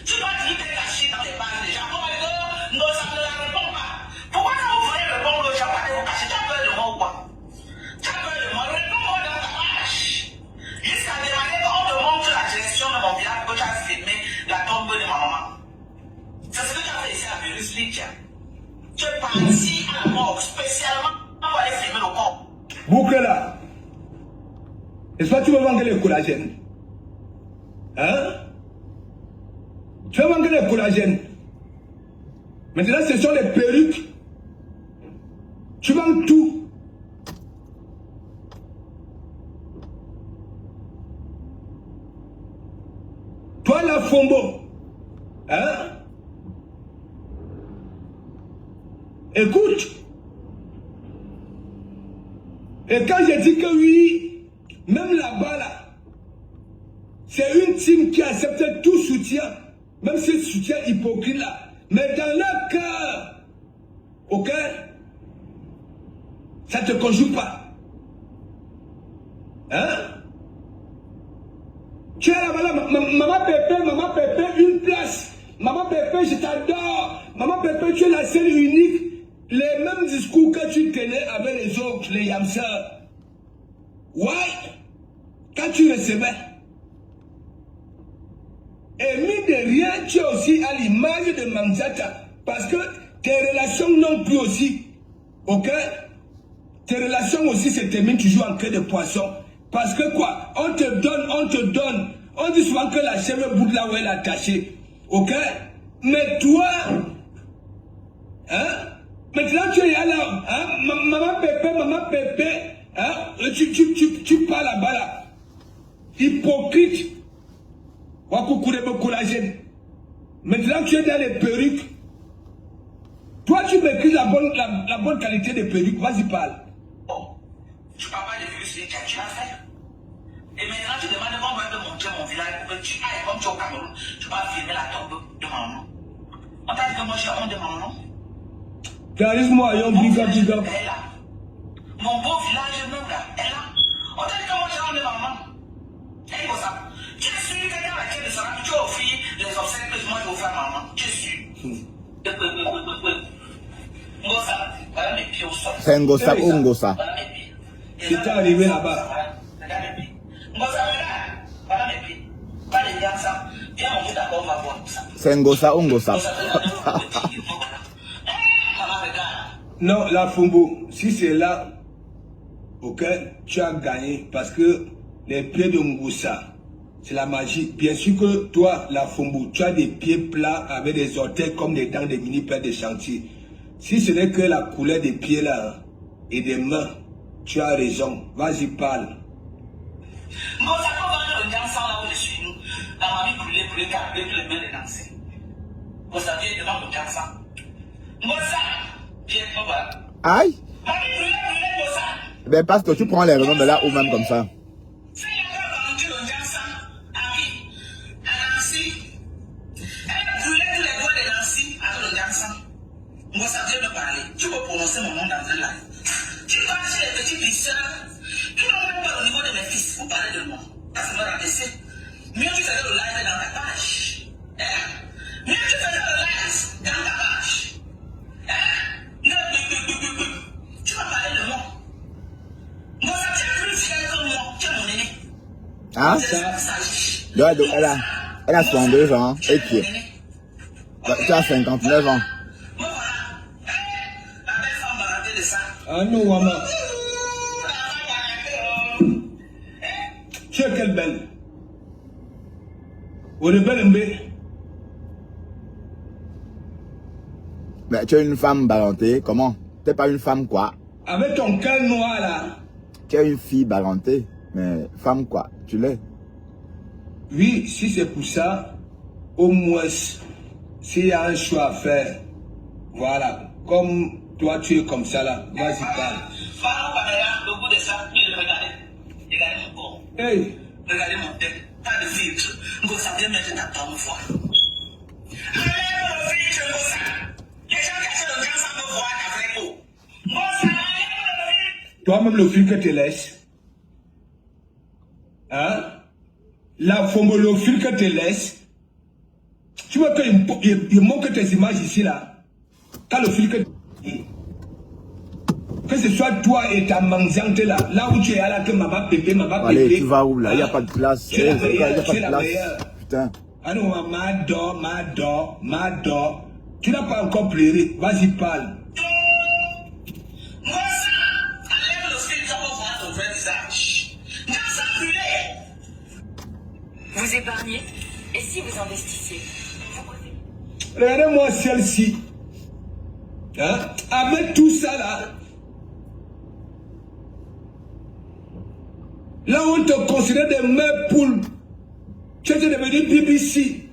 Tu dois dire que t'es caché dans tes pages déjà. Ngossa ne la répond pas. Pourquoi quand vous voulez répondre aux gens, vous cachez? Tu as peur de moi ou quoi? Tu as peur de moi? Réponds-moi dans ta page. Jusqu'à demander qu'on te montre la direction de mon village que tu as filmé la tombe de ma maman. C'est ce que tu as fait ici à Virus Lydia. Tu es parti à la morgue spécialement pour aller filmer le corps. Boucle là. Est-ce que tu veux vendre le collagène? Hein? Tu veux vendre le collagène? Maintenant, ce sont les perruques. Tu vends tout. Toi, la Fombo. Hein? Écoute. Et quand je dis que oui, même là-bas, là, c'est une team qui accepte tout soutien, même ce soutien hypocrite là. Mais dans leur cœur, ok, ça ne te conjugue pas. Hein? Tu es là-bas, là, maman Pépé, une place. Maman Pépé, je t'adore. Maman Pépé, tu es la seule unique. Les mêmes discours que tu tenais avec les autres, les yamseurs. Ouais, quand tu recevais. Et mine de rien, tu es aussi à l'image de Mamzata. Parce que tes relations non plus aussi. Ok? Tes relations aussi se terminent toujours en queue de poisson. Parce que quoi? On te donne. On dit souvent que la chèvre boude là où elle est attachée. Ok? Mais toi, hein? Maintenant tu es là, hein? Maman Pépé, hein? Tu parles là-bas là. Hypocrite. Maintenant tu es dans les perruques. Toi tu maîtrises la bonne qualité des perruques. Vas-y parle. Oh, tu parles pas de virus, tu l'as fait. Et maintenant tu demandes comment on peut montrer mon village pour que tu ailles comme tu es au Cameroun. Tu vas filmer la tombe de ma maman. On t'a dit que moi j'ai honte de ma maman. Charisme-moi, yon biga. Elle est là. Mon beau village même là, elle est là. On t'a dit que moi j'ai honte de ma maman. Et pour ça, tu es sûr que quelqu'un à qui de Sarah, tu as offert les obsèques que moi j'ai offert à ma maman. Tu es sûr. Ngossa, voilà mes pieds au sol. C'est Ngossa ou Ngossa? Voilà mes pieds. C'est arrivé là-bas. Regarde mes pieds. Ngossa, regarde. Voilà mes pieds. Pas de bien ça. Viens monter d'abord, on va voir ça. C'est Ngossa ou Ngossa? Non, la Fombo, si c'est là, ok, tu as gagné parce que les pieds de Ngossa, c'est la magie. Bien sûr que toi, la Fombo, tu as des pieds plats avec des orteils comme des dents des mini-pères de chantier. Si ce n'est que la couleur des pieds là et des mains, tu as raison. Vas-y, parle. Ngossa, quand on va le dansant là où je suis, nous, la mamie brûlée, car les mains les danser. Ngossa, viens devant le dansant. Ngossa, viens, on va. Aïe! Mamie brûlée, Ngossa. Ben, parce que tu prends les raisons de là ou même comme ça. C'est la grande aventure le dansant. Ami, prononcer mon nom dans un live. Tu parles sur les petits glisseurs qui n'ont même pas au niveau de mes fils pour parler de moi. Ça me rabaisser. Mieux tu faisais le live dans ta page. Mieux tu faisais le live dans ta page. Tu vas parler de moi. Moi, ça tient plus fier comme moi, tu es mon aîné. Ah, donc elle a 62 ans, et puis tu as 59 ans. Ah non, maman. Tu es quelle belle? On est belle, Mais tu es une femme barantée, comment? Tu n'es pas une femme quoi? avec ton cœur noir là. Tu es une fille barantée, mais femme quoi? Tu l'es? Oui, si c'est pour ça, au moins, s'il y a un choix à faire, voilà, comme toi tu es comme ça là, vas-y parle. Au bout de ça, regardez mon corps. Hey. Regardez mon tête, pas de filtre. Vous savez mettre ta tombe fois. Enlève le filtre, Ngosa. Les gens cachés le grand sang me voient ta vraie peau. Ngosa, enlève le filtre. Toi-même le fil que tu laisses. Hein? La fomolophile que tu laisses. Tu vois qu'il manque tes images ici là. Quand le fil que ce soit toi et ta mangeante là, là où tu es là, que maman pépé, maman pépé. Allez, tu vas où là? Il n'y a pas de place. Tu es la meilleure, tu es la place. meilleure. Putain. Ah non, m'adore. Tu n'as pas encore pleuré. Vas-y, parle. Ngosa, enlève le filtre pour voir ton vrai visage. Ngosa, brûlé. Vous épargnez, et si vous investissiez? Regardez-moi celle-ci. Hein? Avec tout ça là. Là où on te considère des mères poules. Tu es devenu BBC.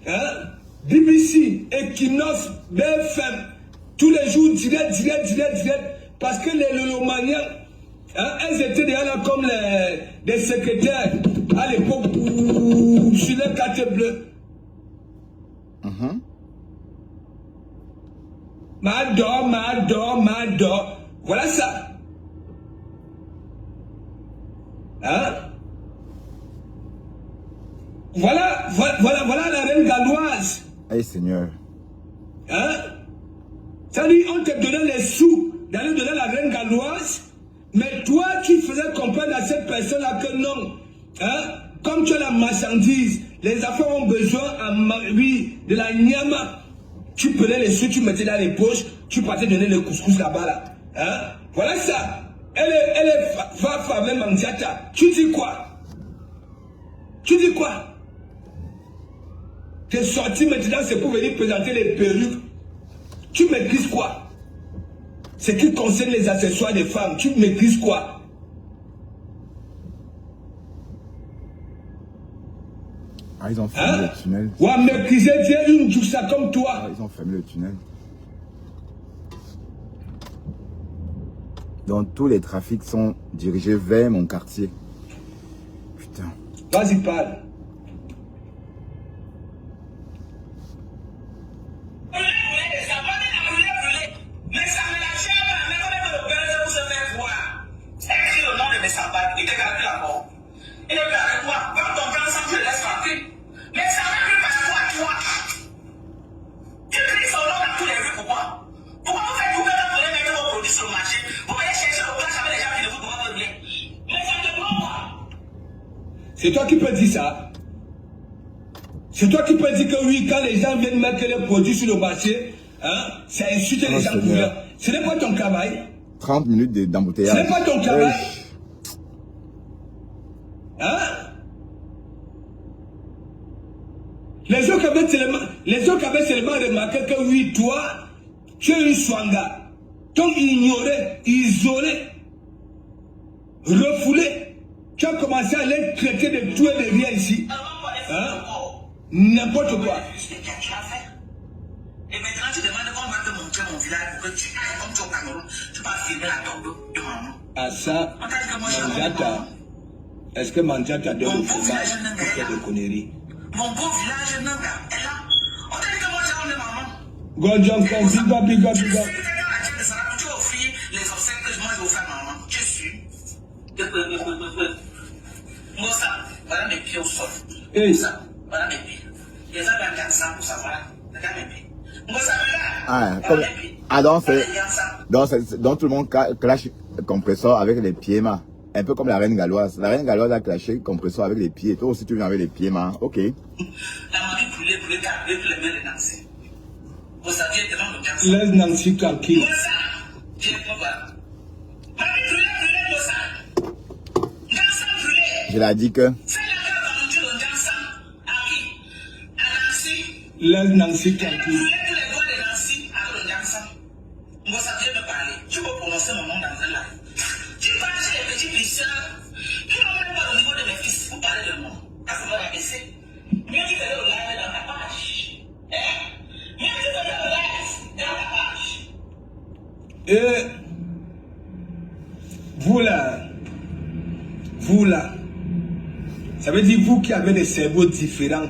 Hein? BBC, Equinox, BFM. Tous les jours, direct. Parce que les lolomaniens, hein, elles étaient déjà là comme des secrétaires à l'époque sur les cartes bleues. M'adore. Voilà ça. Hein? Voilà la reine galloise. Hey Seigneur. Hein? Ça dit, on te donnait les sous d'aller donner la reine galloise, mais toi qui faisais comprendre à cette personne-là que non. Hein? Comme tu as la marchandise, les affaires ont besoin de la nyama. Tu prenais les sous, tu mettais dans les poches, tu partais donner le couscous là-bas. Là. Hein? Voilà ça. Elle est Fafa Mandiata. Tu dis quoi? T'es sorti maintenant, c'est pour venir présenter les perruques. Tu maîtrises quoi? Ce qui concerne les accessoires des femmes, tu maîtrises quoi? Ah, ils ont fermé le tunnel. Ouais, maîtriser, dire une joussa comme toi. Ah, ils ont fermé le tunnel. Donc tous les trafics sont dirigés vers mon quartier. Putain. Vas-y, parle. Mais ça me l'a cher, mais comment le père vous se fait voir? Écris le nom de mes sabbats, il te calcule la mort. Il est avec moi, quand ton grand sang, je le laisse frapper. Mais ça ne plus par rapport à toi. Tu cries son nom dans tous les rues, pourquoi? Pourquoi vous faites tout le temps pour les mettre vos produits sur le marché? Vous voyez chercher le place avec les gens qui ne vous doivent pas bien. Mais ça te prend quoi? C'est toi qui peux dire ça. C'est toi qui peux dire que oui, quand les gens viennent mettre les produits sur le marché, hein, ça insulte les gens pour rien. Ce n'est pas ton travail. 30 minutes d'embouteillage. Ce n'est pas ton travail. Hein? Les autres avaient seulement remarqué que oui, toi, tu es une swanga. Donc ignoré, isolé, refoulé. Tu as commencé à les traiter de tout et de rien ici. Hein? N'importe quoi. Et maintenant, tu demandes qu'on va te montrer mon village pour que tu ailles comme tu es au Cameroun. Tu vas filmer la tombe de maman. Ah ça, Mandiata. Est-ce que Mandiata donne le fromage pour faire des conneries? Mon beau village, Nanga, est là. On t'a dit que moi, j'ai un de maman. Godjon, big up. Tu fais quelqu'un à la tête de Sarah, tu mes pieds au sol. Hey. Ça, voilà mes pieds. Et ça va bien ça pour ça, voilà. Regarde mes pieds. Vous savez là. Ah, comme, ah donc tout le monde clash compresseur avec les pieds, ma. Un peu comme la reine galloise. La reine galloise a clashé compresseur avec les pieds. Toi aussi tu viens avec les pieds, ma. Ok. La mamie pour les câbles, pour les mains de Nancy. Vous saviez devant le cancer. Laisse Nancy tranquille. Moi ça, j'ai pas voir. Mamie brûlée, moi ça. Nancy brûlée. Je l'ai dit que. C'est la grave aventure de Nancy. À qui? À Nancy. Laisse Nancy Elle a tranquille. brûlé tous les doigts de Nancy avec le Nancy. Moi ça vient me parler. Tu peux prononcer mon nom dans un live. Tu parles chez les petits pisseurs qui n'ont même pas au niveau de mes fils. Vous parlez de moi. À ce moment-là, baissé. Mieux tu fais le live dans ta page. Hein? Mieux tu fais le live dans ta page. Et vous là, ça veut dire vous qui avez des cerveaux différents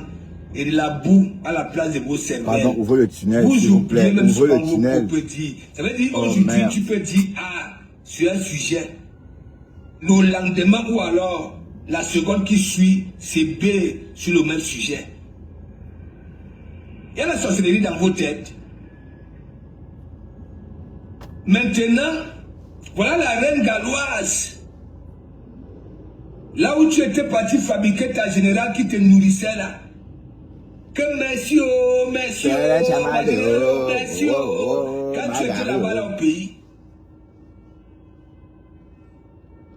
et de la boue à la place de vos cerveaux. Pardon, ouvrez le tunnel, Vous s'il vous plaît. oubliez même Ouvrez souvent le vos tunnel. propres dires. Ça veut dire Oh, aujourd'hui merde. tu peux dire sur un sujet. Le lendemain ou alors la seconde qui suit, c'est B sur le même sujet. Il y a la sorcellerie dans vos têtes. Maintenant, voilà la reine galloise. Là où tu étais parti fabriquer ta générale qui te nourrissait là. Que merci, oh, merci, oh, merci, oh. Quand tu étais là-bas là au pays.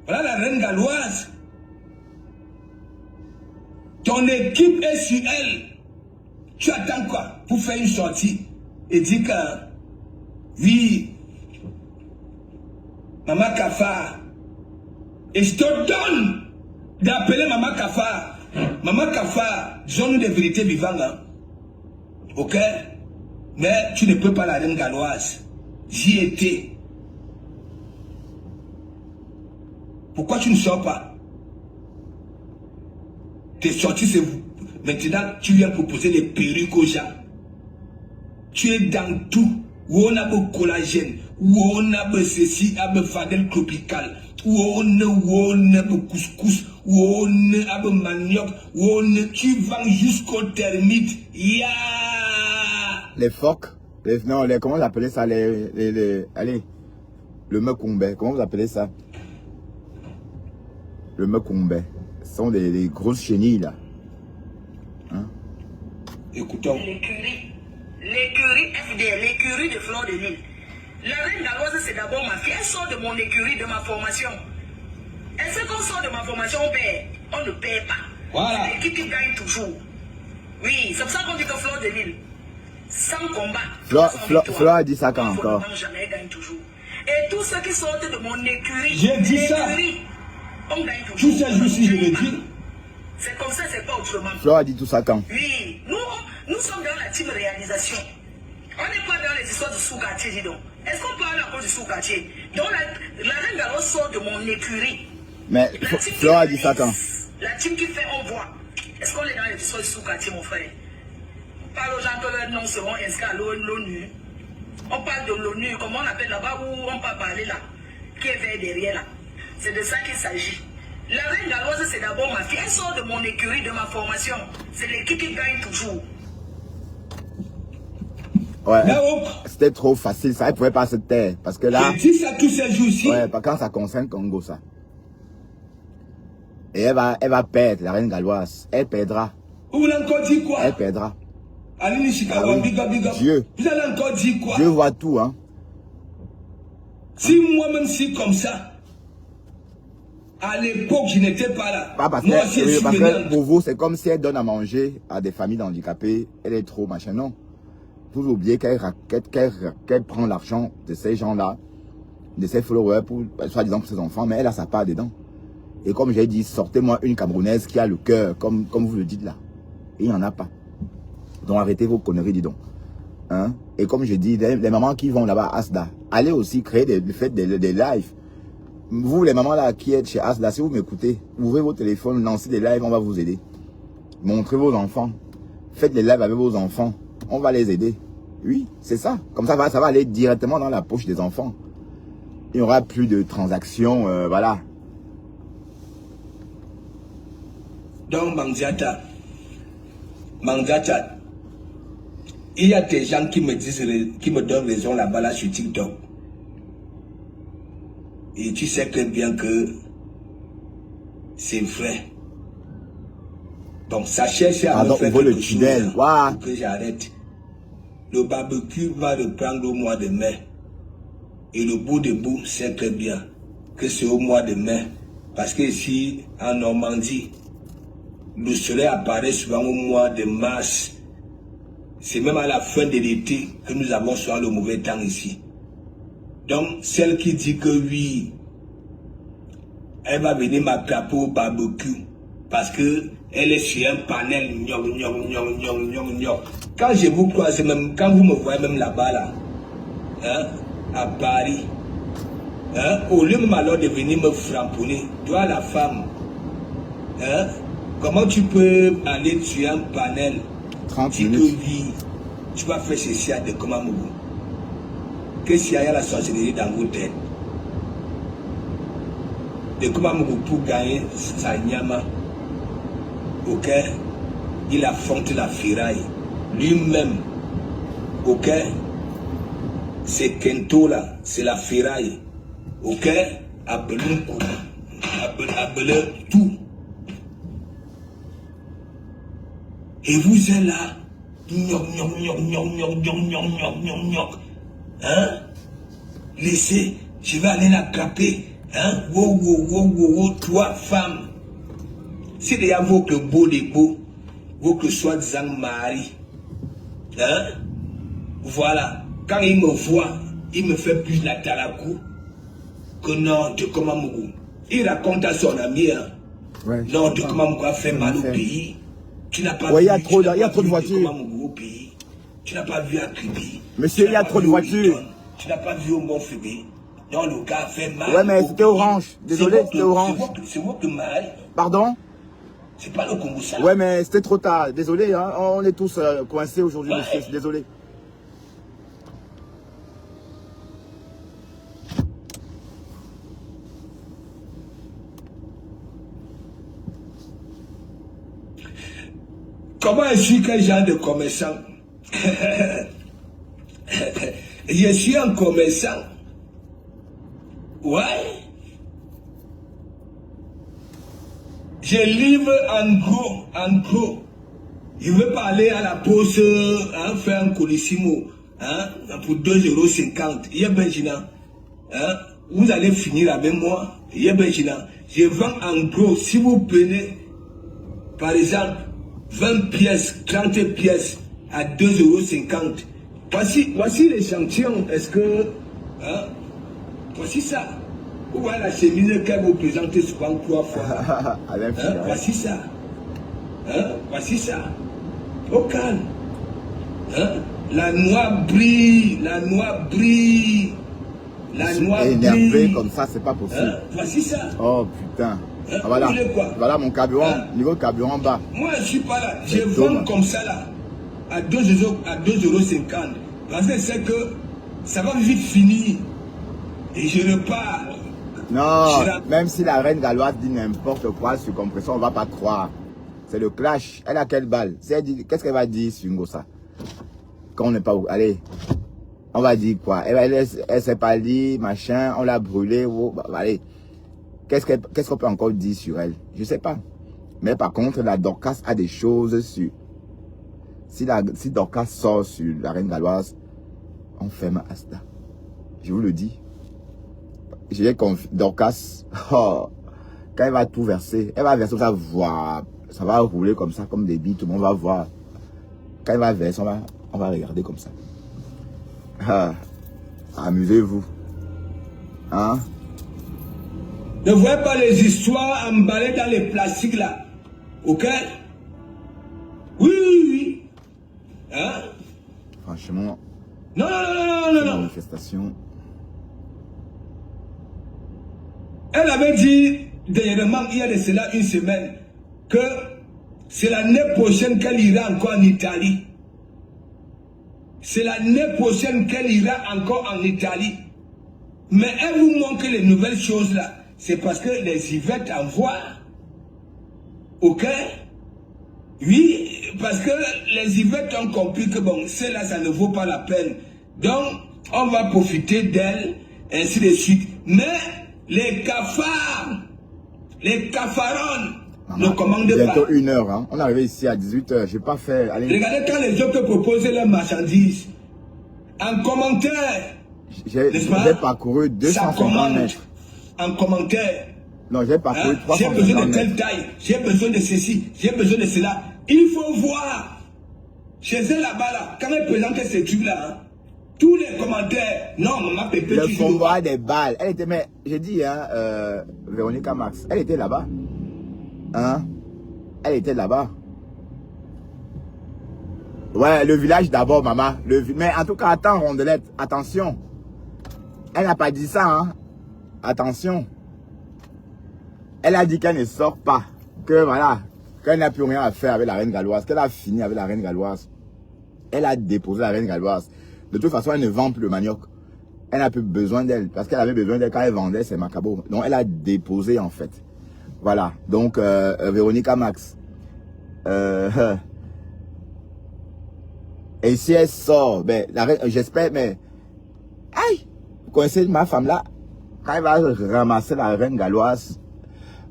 Voilà la reine galloise. Ton équipe est sur elle. Tu attends quoi pour faire une sortie et dire que oui, Maman Kafa. Et je te donne d'appeler Maman Kafa. Maman Kafa, zone de vérité vivante. Hein? Ok? Mais tu ne peux pas la reine galloise. J'y étais. Pourquoi tu ne sors pas? T'es sorti, c'est vous. Maintenant, tu viens proposer les perruques aux gens. Tu es dans tout. Où on a beau collagène, où on a beau ceci, a beau fadel tropical, où on a beau couscous, où on a beau manioc, où on tu vends jusqu'au termite. Ya. Les phoques. Non, comment vous appelez ça? Allez. Le mekumbé. Comment vous appelez ça? Le mekumbé. Ce sont des grosses chenilles là. Hein? Écoutons. L'écurie FDL, l'écurie de Fleur de Lille. La reine galloise, c'est d'abord ma fille. Elle sort de mon écurie, de ma formation. Elle sait qu'on sort de ma formation, on paie. On ne paie pas. Voilà. C'est l'équipe qui gagne toujours. Oui, c'est pour ça qu'on dit que Fleur de Lille, sans combat. Fleur a dit ça quand encore? Jamais gagne toujours. Et tous ceux qui sortent de mon écurie, J'ai dit ça. On gagne toujours. Tous ces jours-ci, je le dis. C'est comme ça, c'est pas autrement. Fleur a dit tout ça quand? Oui, nous sommes dans la team réalisation. On n'est pas dans les histoires du sous-quartier, dis donc. Est-ce qu'on parle à cause du sous-quartier? Donc la reine galloise sort de mon écurie. Mais Fleur a dit ça quand? La team qui fait, on voit. Est-ce qu'on est dans les histoires du sous-quartier, mon frère? On parle aux gens que leurs noms seront inscrits à l'ONU. On parle de l'ONU, comment on appelle là-bas où on peut parler là, qui est vers derrière là. C'est de ça qu'il s'agit. La reine galloise, c'est d'abord ma fille. Elle sort de mon écurie, de ma formation. C'est l'équipe qui gagne toujours. Ouais, c'était trop facile, ça, elle pouvait pas se taire. Parce que là. J'ai dit ça tous ces jours-ci. Ouais, quand ça concerne Congo, ça. Et elle va perdre, la reine galloise. Elle perdra. Vous voulez encore dire quoi? Elle perdra. Aline Chicago, big up. Dieu. Vous allez encore dire quoi? Dieu voit tout, hein. Si moi-même si comme ça, à l'époque, je n'étais pas là. Pas parce moi que, aussi, oui, je suis parce venu. que pour vous, c'est comme si elle donne à manger à des familles handicapées. Elle est trop machin. Non. Vous oubliez qu'elle prend l'argent de ces gens-là, de ces followers, pour, soi-disant pour ses enfants, mais elle a sa part dedans. Et comme j'ai dit, sortez-moi une Camerounaise qui a le cœur, comme vous le dites là. Et il n'y en a pas. Donc arrêtez vos conneries, dis donc. Hein? Et comme je dis, les mamans qui vont là-bas à Asda, allez aussi créer des lives. Vous, les mamans là qui êtes chez Asda, si vous m'écoutez, ouvrez vos téléphones, lancez des lives, on va vous aider. Montrez vos enfants. Faites des lives avec vos enfants. On va les aider. Oui, c'est ça. Comme ça va aller directement dans la poche des enfants. Il n'y aura plus de transactions, voilà. Donc, Mandiata, il y a des gens qui me disent, qui me donnent raison là-bas là sur TikTok. Et tu sais très bien que c'est vrai. Donc, ça cherche à me faire quelque chose pour que j'arrête. Le barbecue va reprendre au mois de mai. Et le bout de bout, c'est très bien que c'est au mois de mai. Parce que ici, en Normandie, le soleil apparaît souvent au mois de mars. C'est même à la fin de l'été que nous avons souvent le mauvais temps ici. Donc, celle qui dit que oui, elle va venir m'attraper au barbecue parce que elle est sur un panel. Quand je vous croise, même quand vous me voyez même là-bas, là, hein, à Paris, hein, au lieu même alors de venir me framponner, toi la femme, hein, comment tu peux aller sur un panel 30 minutes. Tu vas faire ceci à de Komamougou. Qu'est-ce qu'il y a la sorcellerie dans vos têtes? De Komamougou pour gagner sa nyama, ok? Il affronte la ferraille. Lui-même, ok? C'est Kento là, c'est la ferraille. Ok? Appelez tout. Et vous êtes là. Hein? Laissez, je vais aller l'attraper. Hein? Trois femmes. C'est déjà votre beau des beaux, votre soi-disant mari. Hein? Voilà. Quand il me voit, il me fait plus la talakou que non, de Komamougou. Il raconte à son ami, hein? Ouais, non, de Komamougou a fait mal au pays. Tu n'as pas vu, il y a trop de voitures. Tu n'as pas vu à Kribi. Monsieur, il y a trop de voitures. Tu n'as pas vu au Mont-Fébé. Non, le gars a fait mal. Ouais, mais c'était orange. Désolé, c'était orange. C'est votre mari. Pardon? C'est pas le Congo ça. Ouais, mais c'était trop tard. Désolé, hein? On est tous coincés aujourd'hui, monsieur. Je suis désolé. Comment je suis quel genre de commerçant? Je suis un commerçant. Ouais. Je livre en gros. Je veux pas aller à la poste, hein, faire un colissimo, hein, pour 2,50 €. Il y a Benjina. Hein, vous allez finir avec moi. Il y a Benjina. Je vends en gros. Si vous prenez, par exemple, 20 pièces, 30 pièces à 2,50 €. Voici l'échantillon. Est-ce que... Hein, voici ça. Vous voyez la chemise qu'elle vous présente souvent 3 fois. Hein, voici ça. Hein, voici ça. Au calme. Hein, la noix brille. La noix brille. La noix brille. Énervé comme ça, c'est pas possible. Hein, voici ça. Oh putain. Hein, voilà. Voilà mon carburant. Hein? Niveau carburant bas. Moi, je suis pas là. Je vends comme ça là. À 2,50 €. Parce que c'est que ça va vite finir. Et je repars. Non, même si la reine galloise dit n'importe quoi sur compression, on va pas croire. C'est le clash. Elle a quelle balle? Qu'est-ce qu'elle va dire sur Ngossa? Quand on n'est pas... Allez, on va dire quoi? Elle s'est pas dit, machin, on l'a brûlé. Oh, bah, allez, qu'est-ce qu'on peut encore dire sur elle? Je sais pas. Mais par contre, la Dorcas a des choses sur... Si Dorcas sort sur la reine galloise, on ferme Asta. Je vous le dis. J'ai confiance. Dorcas, oh, quand elle va tout verser, elle va verser, ça va rouler comme ça, comme des billes, tout le monde va voir. Quand elle va verser, on va regarder comme ça. Ah, amusez-vous. Hein? Ne voyez pas les histoires emballées dans les plastiques là. Ok? Oui. Hein? Franchement. Non. Manifestation. Elle avait dit dernièrement, il y a de cela une semaine, que c'est l'année prochaine qu'elle ira encore en Italie. C'est l'année prochaine qu'elle ira encore en Italie. Mais elle vous montre les nouvelles choses là. C'est parce que les Yvettes envoient. Ok? Oui, parce que les Yvettes ont compris que bon, celle-là, ça ne vaut pas la peine. Donc, on va profiter d'elle, ainsi de suite. Mais les cafards, les cafarons ne commandent pas. Bientôt 1 heure, hein. On est arrivé ici à 18 h. J'ai pas fait. Allez. Regardez quand les autres proposent leurs marchandises. En commentaire, J'ai parcouru 250 mètres. En commentaire. Non, j'ai parcouru 350 j'ai besoin de mètres. telle taille, j'ai besoin de ceci, j'ai besoin de cela. Il faut voir. Chez elle là-bas, là, quand elle présentait ces trucs-là, hein, tous les commentaires, non, maman Pépé, le convoi des balles. Elle était, mais j'ai dit, hein, Véronica Max, elle était là-bas. Hein? Elle était là-bas. Ouais, le village d'abord, maman. Mais en tout cas, attends, Rondelette, attention. Elle n'a pas dit ça, hein. Attention. Elle a dit qu'elle ne sort pas. Que voilà, qu'elle n'a plus rien à faire avec la reine galloise. Qu'elle a fini avec la reine galloise. Elle a déposé la reine galloise. De toute façon, elle ne vend plus le manioc. Elle n'a plus besoin d'elle. Parce qu'elle avait besoin d'elle quand elle vendait ses macabos. Donc, elle a déposé, en fait. Voilà. Donc, Véronica Max. Et si elle sort, ben, j'espère, mais... Aïe! Vous connaissez ma femme là? Quand elle va ramasser la reine galloise...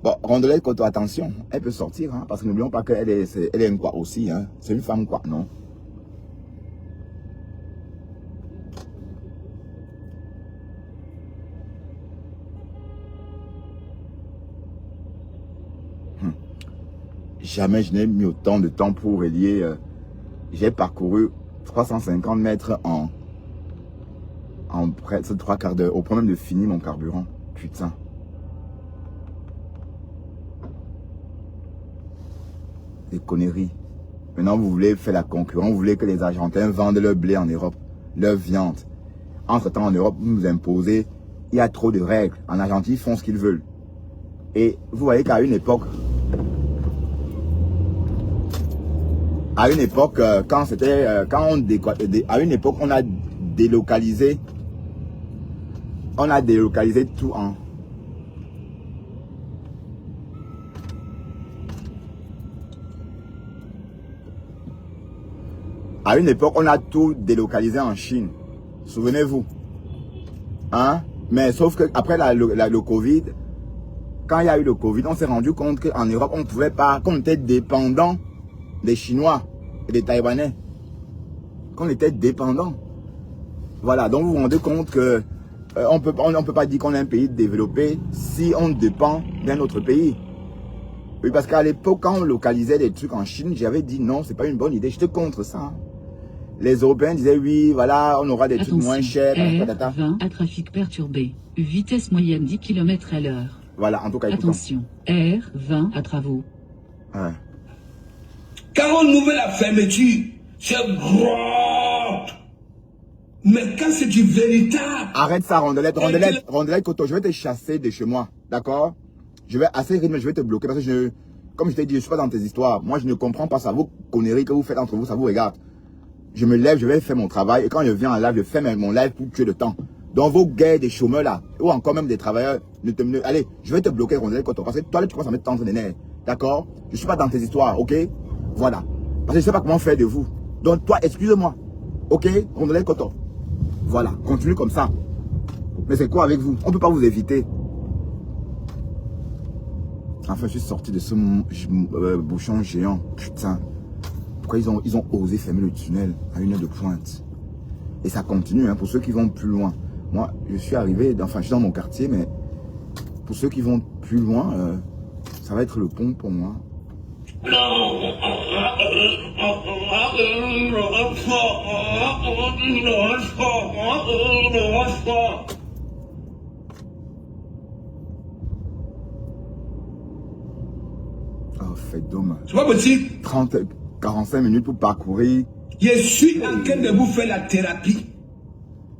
Bon, Rondelette Koto, attention, elle peut sortir, hein, parce que n'oublions pas qu'elle est une quoi aussi, hein. C'est une femme quoi, non? Jamais je n'ai mis autant de temps pour relier. J'ai parcouru 350 mètres en presque 3 quarts d'heure. Au point même de finir mon carburant. Putain. Des conneries. Maintenant, vous voulez faire la concurrence. Vous voulez que les Argentins vendent leur blé en Europe. Leur viande. Entre-temps, en Europe, vous nous imposez. Il y a trop de règles. En Argentine, ils font ce qu'ils veulent. Et vous voyez qu'à une époque... À une époque, on a délocalisé. On a délocalisé tout en... À une époque, on a tout délocalisé en Chine. Souvenez-vous. Hein? Mais sauf que après le Covid, quand il y a eu le Covid, on s'est rendu compte qu'en Europe, on ne pouvait pas, qu'on était dépendant des Chinois et des Taïwanais. Qu'on était dépendant. Voilà, donc vous vous rendez compte que on peut pas dire qu'on est un pays développé si on dépend d'un autre pays. Oui, parce qu'à l'époque, quand on localisait des trucs en Chine, j'avais dit non, c'est pas une bonne idée, j'étais contre ça. Les Européens disaient oui, voilà, on aura des trucs moins chers. R20 à trafic perturbé. Vitesse moyenne 10 km à l'heure. Voilà, en tout cas, écoutons. Attention, R20 à travaux. Ouais. Quand on ouvre la fermeture, c'est gros. Mais quand c'est du véritable... Arrête ça, Rondelette Koto, je vais te chasser de chez moi, d'accord? Je vais assez rythme, je vais te bloquer parce que comme je t'ai dit, je ne suis pas dans tes histoires. Moi, je ne comprends pas ça. Vos conneries que vous faites entre vous, ça vous regarde. Je me lève, je vais faire mon travail. Et quand je viens en live, je fais mon live pour tuer le temps. Donc, vos gars des chômeurs là, ou encore même des travailleurs, allez, je vais te bloquer, Rondelette Koto, parce que toi, là, tu commences à mettre tant de nerfs. D'accord? Je ne suis pas dans tes histoires, ok? Voilà. Parce que je ne sais pas comment faire de vous. Donc, toi, excuse-moi. Ok? Rondelette Koto. Voilà. Continue comme ça. Mais c'est quoi avec vous? On ne peut pas vous éviter. Enfin, je suis sorti de ce bouchon géant. Putain. Pourquoi ils ont osé fermer le tunnel à 1 heure de pointe? Et ça continue, hein, pour ceux qui vont plus loin. Moi, je suis arrivé, enfin, je suis dans mon quartier, mais pour ceux qui vont plus loin, ça va être le pont pour moi. Oh, fait d'homme. C'est pas possible. 45 minutes pour parcourir. Je suis en train de vous faire la thérapie.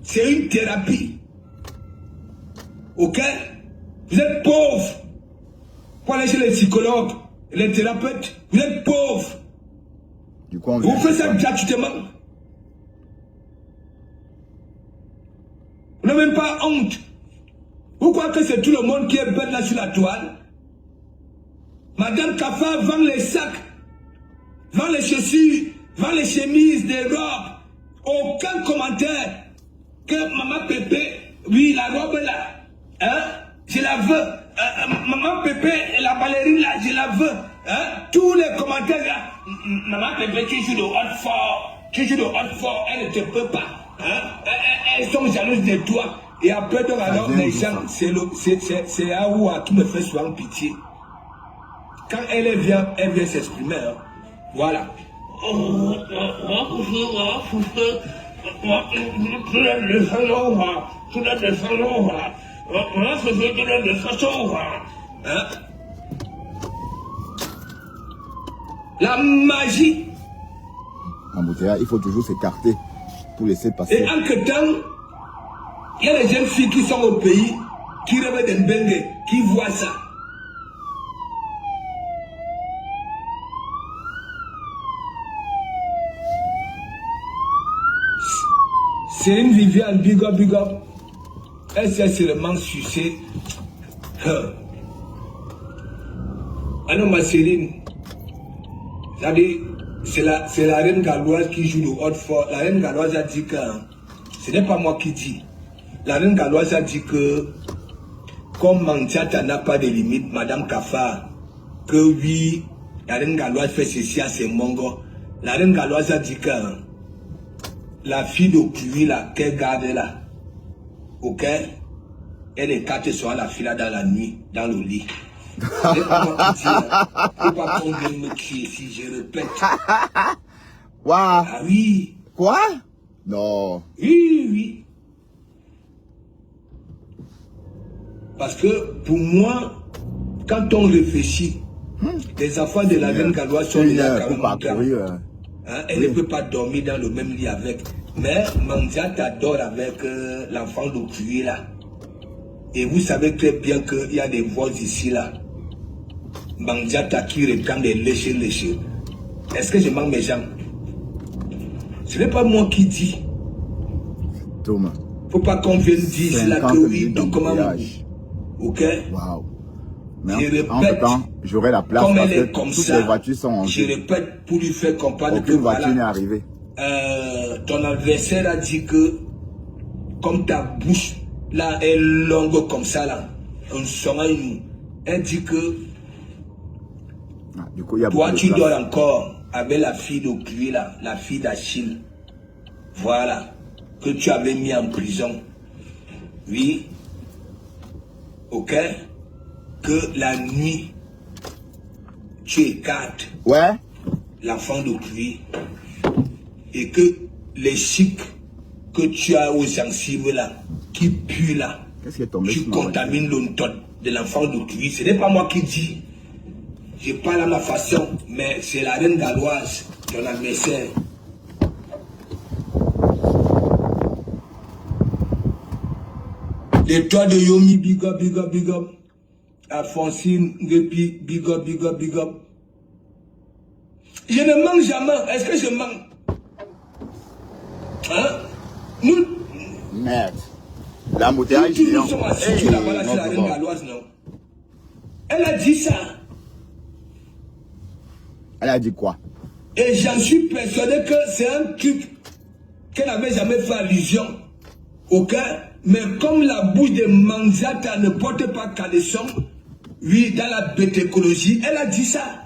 C'est une thérapie. Ok? Vous êtes pauvres. Pour aller chez les psychologues, les thérapeutes, vous êtes pauvres. Du coup, vous faites ça gratuitement. Vous n'avez même pas honte. Vous croyez que c'est tout le monde qui est bête là sur la toile? Madame Kafa vend les sacs, vend les chaussures, vend les chemises, des robes. Aucun commentaire que maman Pépé, oui, la robe là, hein, je la veux. Maman Pépé, la ballerine là, je la veux. Hein? Tous les commentaires là, maman Pépé qui joue de hot fort, elle ne te peut pas. Hein? Elles sont jalouses de toi. Et après, donc, alors, les gens, c'est Aoua qui me fait souvent pitié. Quand elle vient s'exprimer. Hein? Voilà. Hein? La magie. Embouteillage, il faut toujours s'écarter pour laisser passer. Et en que temps, il y a les jeunes filles qui sont au pays, qui rêvent d'un bengue, qui voient ça. Céline Viviane, big up, big up. Elle s'est seulement sucée. Ah non, ma Céline. C'est la reine galloise qui joue le hot fort. La reine galloise a dit que, ce n'est pas moi qui dis. La reine galloise a dit que, comme Mandiata n'a pas de limite, Madame Kafa, que oui, la reine galloise fait ceci à ses mongos. La reine galloise a dit que, la fille de pluie là, qu'elle garde là, ok, elle écarte sur la fille là dans la nuit, dans le lit. Ce n'est pas moi qui dis, faut pas qu'on vienne me crier si je répète. Wow. Ah oui. Quoi? Non. Oui, oui. Parce que pour moi, quand on réfléchit, les enfants de la reine galloise sont déjà 40 ans. Hein, elle ne peut pas dormir dans le même lit avec. Mais Mandiata dort avec l'enfant de pluie là. Et vous savez très bien qu'il y a des voix ici là. Mandiata qui réclame des léchés. Est-ce que je manque mes jambes? Ce n'est pas moi qui dis. Thomas. Faut pas qu'on vienne dire là que oui, donc comment. Ok? Waouh. Je Mais répète, en temps, j'aurai la place comme parce elle que est comme toutes ça, les voitures sont en je jeu. répète pour lui faire comprendre Aucune que voiture n'est voilà, arrivée. ton adversaire a dit que comme ta bouche là est longue comme ça là, on sonne, elle dit que Ah, du coup, il y a toi beaucoup de tu place. dors encore avec la fille de pluie là, la fille d'Achille. Voilà, que tu avais mis en prison. Oui. Ok? Que la nuit, tu écartes Ouais. l'enfant de pluie et que les chics que tu as aux gencives là, qui puent là, Qu'est-ce qui est tombé tu sur ma contamines l'onton de l'enfant de pluie. Ce n'est pas moi qui dis. Je parle à ma façon, mais c'est la reine galloise, ton adversaire. Les toits de Yomi, big up, big up, big up. Alphonsine, Gepi, big up, big up, big up. Je ne manque jamais. Est-ce que je manque? Hein? Nous, Merde. L'embouteillage tous géant. nous sommes assis là-bas, là, c'est la reine galloise, non? Elle a dit ça. Elle a dit quoi? Et j'en suis persuadé que c'est un truc qu'elle n'avait jamais fait allusion. Ok? Mais comme la bouche de Mandiata ne porte pas caleçon, oui, dans la bête écologie, elle a dit ça.